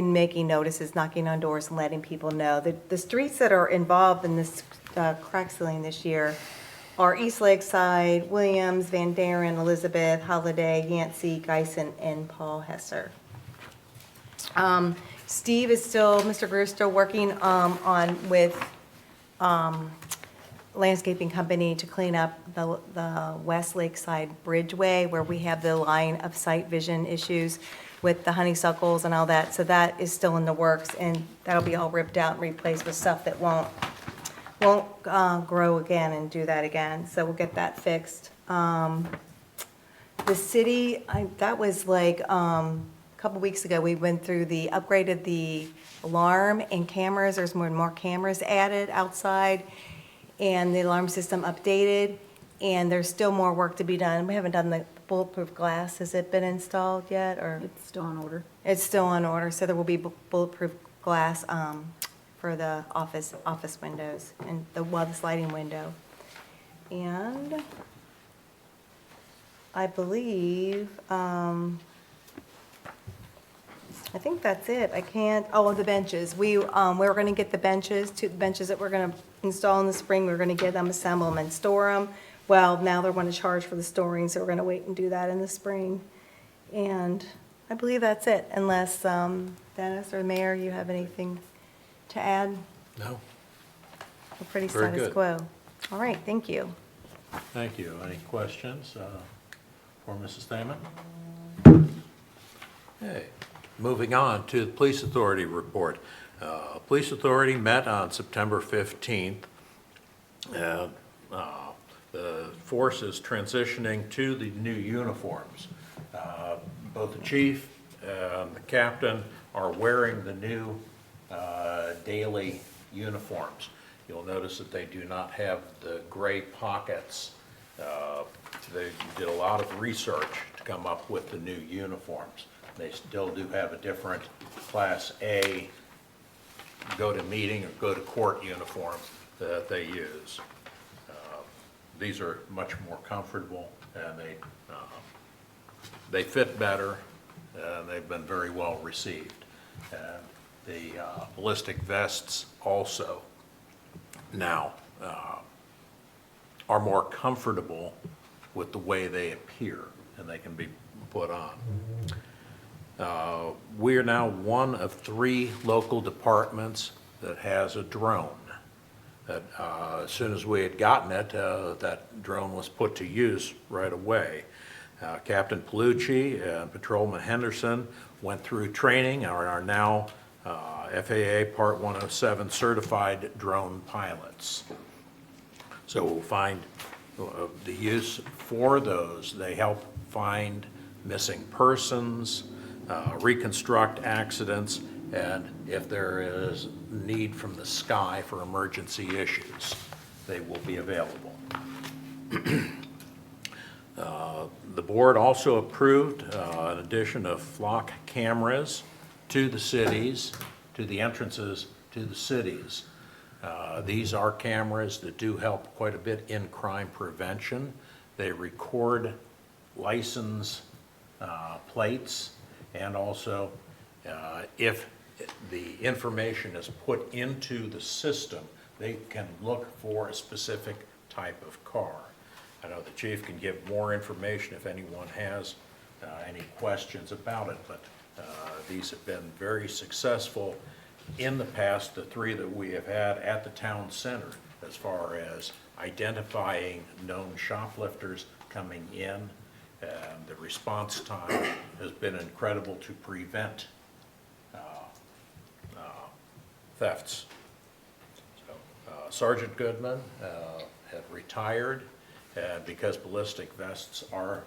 making notices, knocking on doors, and letting people know. The streets that are involved in this crack sealing this year are East Lakeside, Williams, Van Daren, Elizabeth, Holiday, Yancey, Geisen, and Paul Hesser. Steve is still, Mr. Greer is still working with landscaping company to clean up the West Lakeside Bridgeway, where we have the line of sight vision issues with the honeysuckles and all that. So that is still in the works, and that'll be all ripped out and replaced with stuff that won't grow again and do that again. So we'll get that fixed. The city, that was like a couple weeks ago, we went through upgraded the alarm and cameras. There's more and more cameras added outside, and the alarm system updated, and there's still more work to be done. We haven't done the bulletproof glass. Has it been installed yet, or? It's still on order. It's still on order, so there will be bulletproof glass for the office windows and the sliding window. And I believe, I think that's it. The benches. We were gonna get the benches that we're gonna install in the spring. We're gonna get them, assemble them, and store them. well, now they're going to charge for the storing, so we're going to wait and do that in the spring. And I believe that's it, unless Dennis or the mayor, you have anything to add? No? We're pretty Very status good. quo. All right, thank you. Thank you. Any questions for Mrs. Thaman? Okay, moving on to the Police Authority report. Police Authority met on September 15th. And the force is transitioning to the new uniforms. Both the chief and the captain are wearing the new daily uniforms. You'll notice that they do not have the gray pockets. They did a lot of research to come up with the new uniforms. They still do have a different Class A go to meeting or go to court uniform that they use. These are much more comfortable, and they fit better, and they've been very well received. And the ballistic vests also now are more comfortable with the way they appear, and they can be put on. We are now one of 3 local departments that has a drone. That as soon as we had gotten it, that drone was put to use right away. Captain Palucci and Patrolman Henderson went through training and are now FAA Part 107 certified drone pilots. So we'll find the use for those. They help find missing persons, reconstruct accidents, and if there is need from the sky for emergency issues, they will be available. The board also approved an addition of flock cameras to the cities, to the entrances to the cities. These are cameras that do help quite a bit in crime prevention. They record license plates, and also if the information is put into the system, they can look for a specific type of car. I know the chief can give more information if anyone has any questions about it, but these have been very successful in the past, the 3 that we have had at the town center, as far as identifying known shoplifters coming in. And the response time has been incredible to prevent thefts. So, Sergeant Goodman had retired, and because ballistic vests are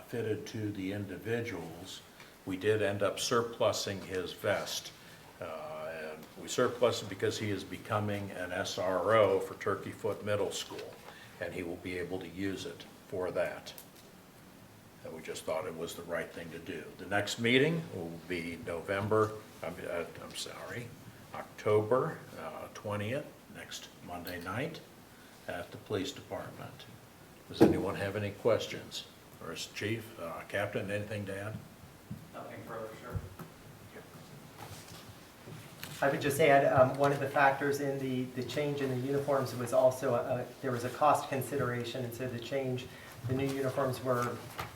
fitted to the individuals, we did end up surplusing his vest. And we surplused it because he is becoming an SRO for Turkey Foot Middle School, and he will be able to use it for that. And we just thought it was the right thing to do. The next meeting will be October 20th, next Monday night at the police department. Does anyone have any questions? Or is Chief, Captain, anything to add? Nothing further, sure. I would just add, one of the factors in the change in the uniforms was also, there was a cost consideration, and so the new uniforms were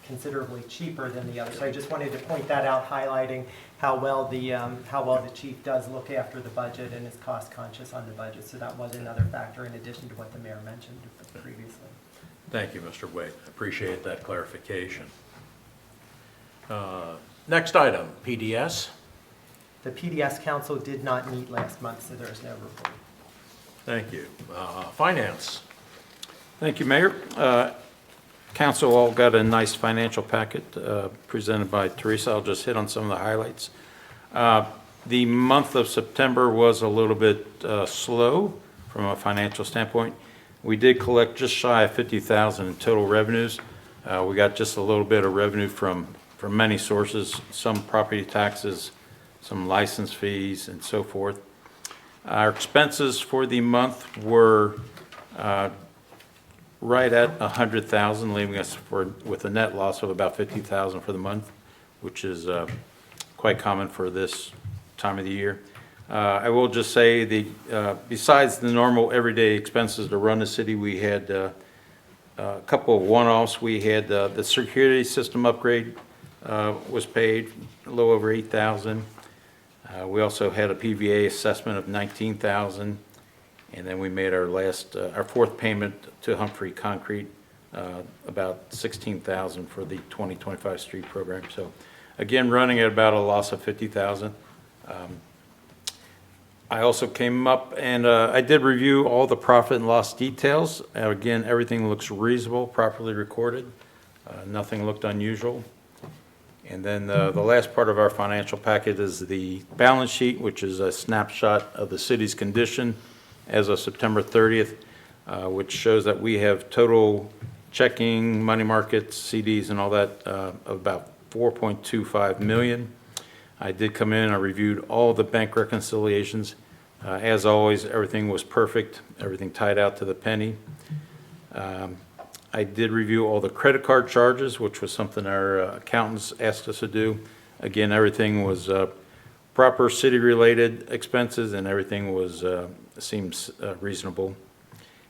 considerably cheaper than the others. So I just wanted to point that out, highlighting how well the chief does look after the budget and is cost conscious on the budget. So that was another factor in addition to what the mayor mentioned previously. Thank you, Mr. Wade. Appreciate that clarification. Next item, PDS. The PDS council did not meet last month, so there is no report. Thank you. Finance. Thank you, Mayor. Council all got a nice financial packet presented by Teresa. I'll just hit on some of the highlights. The month of September was a little bit slow from a financial standpoint. We did collect just shy of $50,000 in total revenues. We got just a little bit of revenue from many sources, some property taxes, some license fees, and so forth. Our expenses for the month were right at $100,000, leaving us with a net loss of about $50,000 for the month, which is quite common for this time of the year. I will just say besides the normal everyday expenses to run the city, we had A couple of one-offs, we had the security system upgrade was paid, a little over $8,000. We also had a PVA assessment of $19,000, and then we made our fourth payment to Humphrey Concrete, about $16,000 for the 2025 street program. So again, running at about a loss of $50,000. I also came up and I did review all the profit and loss details. Again, everything looks reasonable, properly recorded. Nothing looked unusual. And then the last part of our financial packet is the balance sheet, which is a snapshot of the city's condition as of September 30th, which shows that we have total checking, money markets, CDs, and all that of about $4.25 million. I did come in, I reviewed all the bank reconciliations. As always, everything was perfect, everything tied out to the penny. I did review all the credit card charges, which was something our accountants asked us to do. Again, everything was proper city-related expenses, and everything was seems reasonable.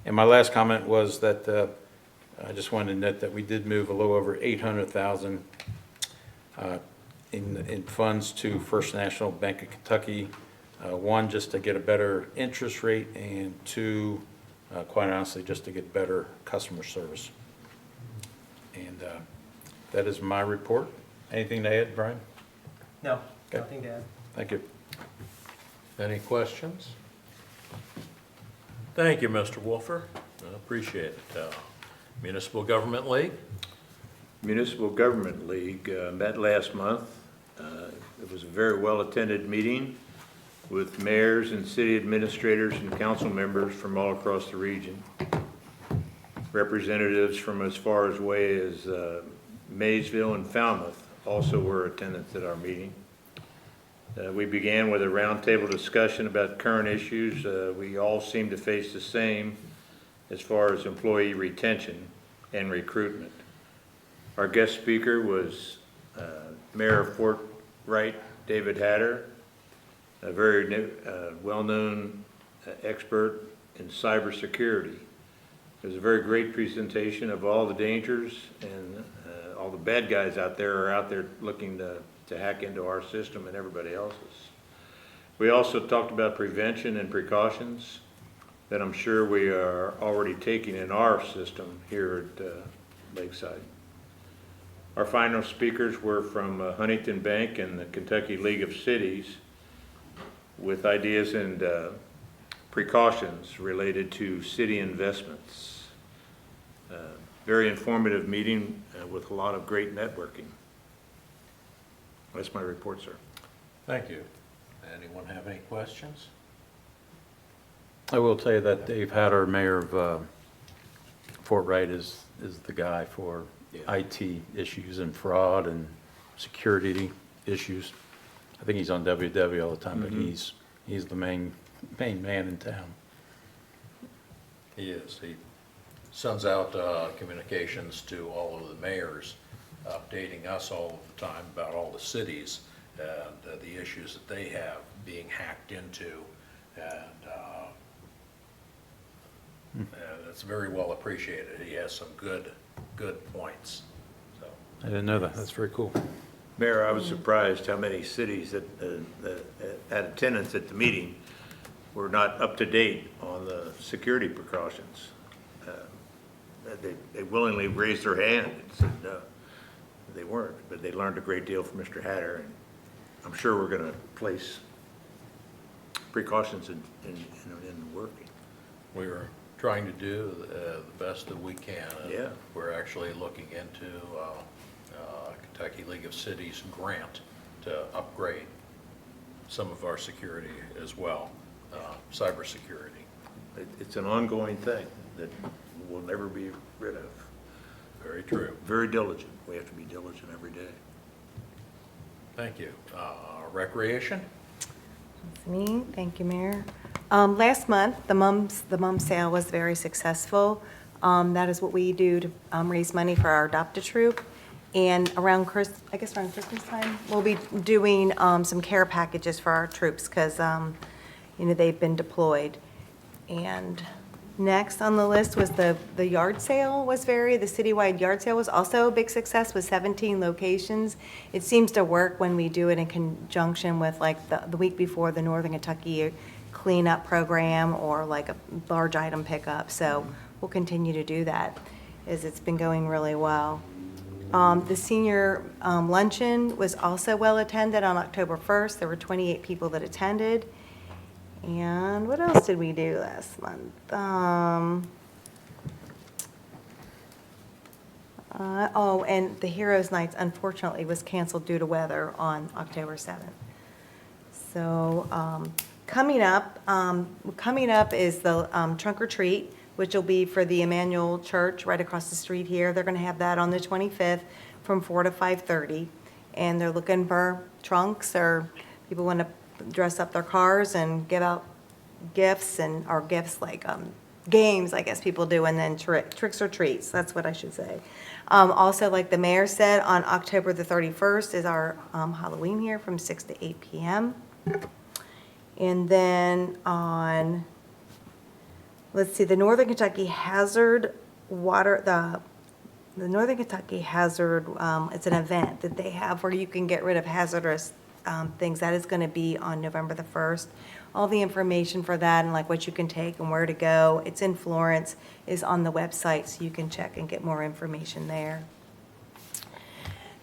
And my last comment was that I just wanted to note that we did move a little over $800,000 in funds to First National Bank of Kentucky. One, just to get a better interest rate, and two, quite honestly, just to get better customer service. And that is my report. Anything to add, Brian? No, Okay. nothing to add. Thank you. Any questions? Thank you, Mr. Wolfer. I appreciate it. Municipal Government League? Municipal Government League met last month. It was a very well-attended meeting with mayors and city administrators and council members from all across the region. Representatives from as far away as Maysville and Falmouth also were attendants at our meeting. We began with a roundtable discussion about current issues. We all seem to face the same as far as employee retention and recruitment. Our guest speaker was Mayor of Fort Wright, David Hatter, a very well-known expert in cybersecurity. It was a very great presentation of all the dangers and all the bad guys out there looking to hack into our system and everybody else's. We also talked about prevention and precautions that I'm sure we are already taking in our system here at Lakeside. Our final speakers were from Huntington Bank and the Kentucky League of Cities with ideas and precautions related to city investments. Very informative meeting with a lot of great networking. That's my report, sir. Thank you. Anyone have any questions? I will tell you that Dave Hatter, mayor of Fort Wright, is the guy for IT issues and fraud and security issues. I think he's on WW all the time, but he's the main man in town. He is. He sends out communications to all of the mayors, updating us all of the time about all the cities and the issues that they have being hacked into. And it's very well appreciated. He has some good points. So I didn't know that. That's very cool. Mayor, I was surprised how many cities that had attendance at the meeting were not up to date on the security precautions. They willingly raised their hand and said they weren't, but they learned a great deal from Mr. Hatter, and I'm sure we're going to place precautions in working. we were trying to do the best that we can. Yeah. We're actually looking into Kentucky League of Cities grant to upgrade some of our security as well, cybersecurity. It's an ongoing thing that we'll never be rid of. Very true. Very diligent. We have to be diligent every day. Thank you. Recreation? That's me. Thank you, Mayor. Last month, the mom sale was very successful. That is what we do to raise money for our adopt-a-troop. And around Christmas time, we'll be doing some care packages for our troops because, they've been deployed. And Next on the list was the yard sale the citywide yard sale was also a big success with 17 locations. It seems to work when we do it in conjunction with like the week before the Northern Kentucky cleanup program or like a large item pickup. So we'll continue to do that as it's been going really well. The senior luncheon was also well attended on October 1st. There were 28 people that attended. And what else did we do last month? And the Heroes Nights unfortunately was canceled due to weather on October 7th. So coming up is the trunk or treat, which will be for the Emmanuel Church right across the street here. They're going to have that on the 25th from 4 to 5:30. And they're looking for trunks or people want to dress up their cars and give out gifts or gifts like games, I guess people do, and then tricks or treats. That's what I should say. Also, like the mayor said, on October the 31st is our Halloween here from 6 to 8 p.m. And then on, let's see, the Northern Kentucky Hazard Water, the Northern Kentucky Hazard, it's an event that they have where you can get rid of hazardous things. That is going to be on November the 1st. All the information for that and like what you can take and where to go, it's in Florence, is on the website, so you can check and get more information there.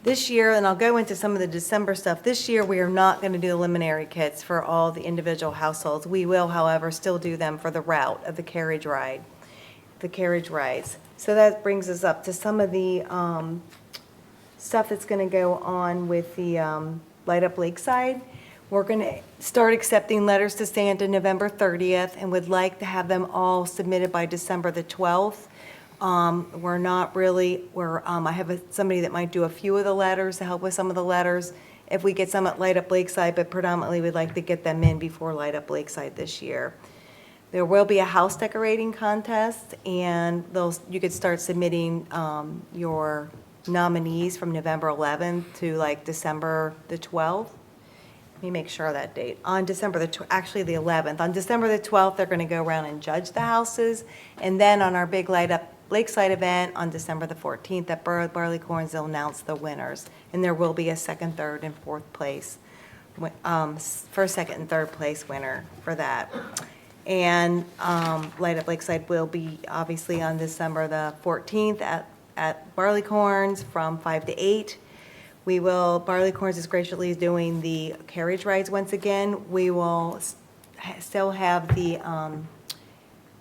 This year, and I'll go into some of the December stuff, this year we are not going to do preliminary kits for all the individual households. We will, however, still do them for the route of the carriage rides. So that brings us up to some of the stuff that's going to go on with the Light Up Lakeside. We're going to start accepting letters to Santa November 30th and would like to have them all submitted by December the 12th. I have somebody that might do a few of the letters to help with some of the letters if we get some at Light Up Lakeside, but predominantly we'd like to get them in before Light Up Lakeside this year. There will be a house decorating contest, and you could start submitting your nominees from November 11th to like December the 12th. Let me make sure of that date. On December the 11th. On December the 12th, they're going to go around and judge the houses. And then on our big Light Up Lakeside event on December the 14th at Barleycorns, they'll announce the winners. And there will be a second, third, and fourth place, first, second, and third place winner for that. And Light Up Lakeside will be obviously on December the 14th at Barleycorns from 5 to 8. Barleycorns is graciously doing the carriage rides once again. We will still have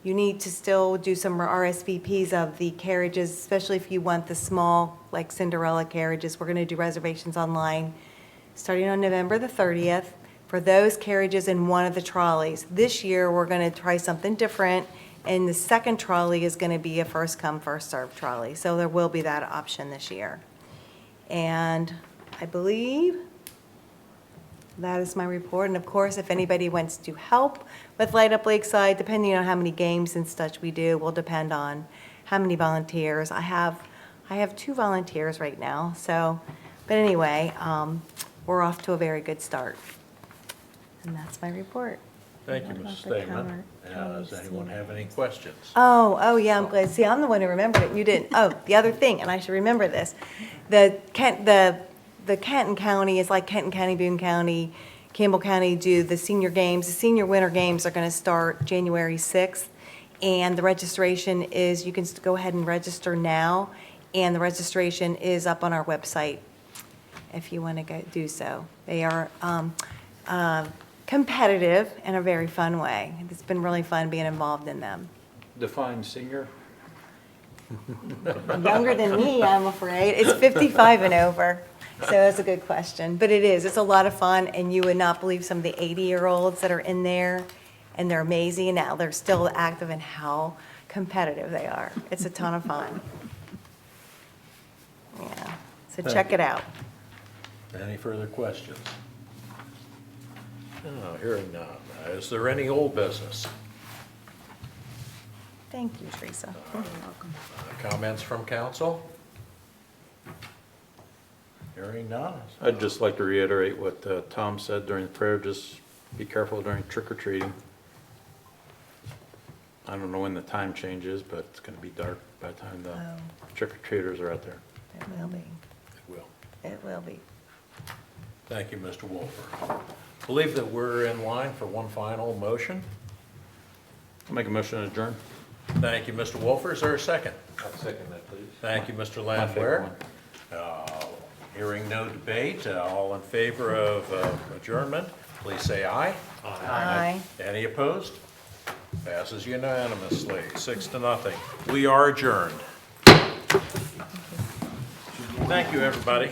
you need to still do some RSVPs of the carriages, especially if you want the small, like Cinderella carriages. We're going to do reservations online starting on November the 30th for those carriages in one of the trolleys. This year, we're going to try something different, and the second trolley is going to be a first come, first served trolley. So there will be that option this year. And I believe that is my report. And of course, if anybody wants to help with Light Up Lakeside, depending on how many games and such we do, will depend on how many volunteers. I have 2 volunteers right now. So, but anyway, we're off to a very good start. And that's my report. Thank you, Mrs. Stamen. Does anyone have any questions? Oh, yeah, I'm glad. See, I'm the one who remembered it, and you didn't. Oh, the other thing, and I should remember this. The Kenton County is like Kenton County, Boone County, Campbell County do the senior games. The senior winter games are going to start January 6th, and the registration is, you can go ahead and register now, and the registration is up on our website if you want to go do so. They are competitive in a very fun way. It's been really fun being involved in them. Define senior. Younger than me, I'm afraid. It's 55 and over, so that's a good question. But it is. It's a lot of fun, and you would not believe some of the 80-year-olds that are in there, and they're amazing. Now they're still active in how competitive they are. It's a ton of fun. Yeah, so check it out. Any further questions? No, hearing none. Is there any old business? Thank you, Teresa. Comments from council? Hearing none. I'd just like to reiterate what Tom said during the prayer, just be careful during trick-or-treating. I don't know when the time changes, but it's gonna be dark by the time the Oh, trick-or-treaters are out there. it will be, It will. it will be. Thank you, Mr. Wolfer. Believe that we're in line for one final motion. I'll make a motion to adjourn. Thank you, Mr. Wolfer. Is there a second? I'll second that, please. Thank you, Mr. My favorite Landwehr. one. Hearing no debate, all in favor of adjournment, please say aye. Aye. Any opposed? Passes unanimously, 6-0. We are adjourned. Thank you, everybody.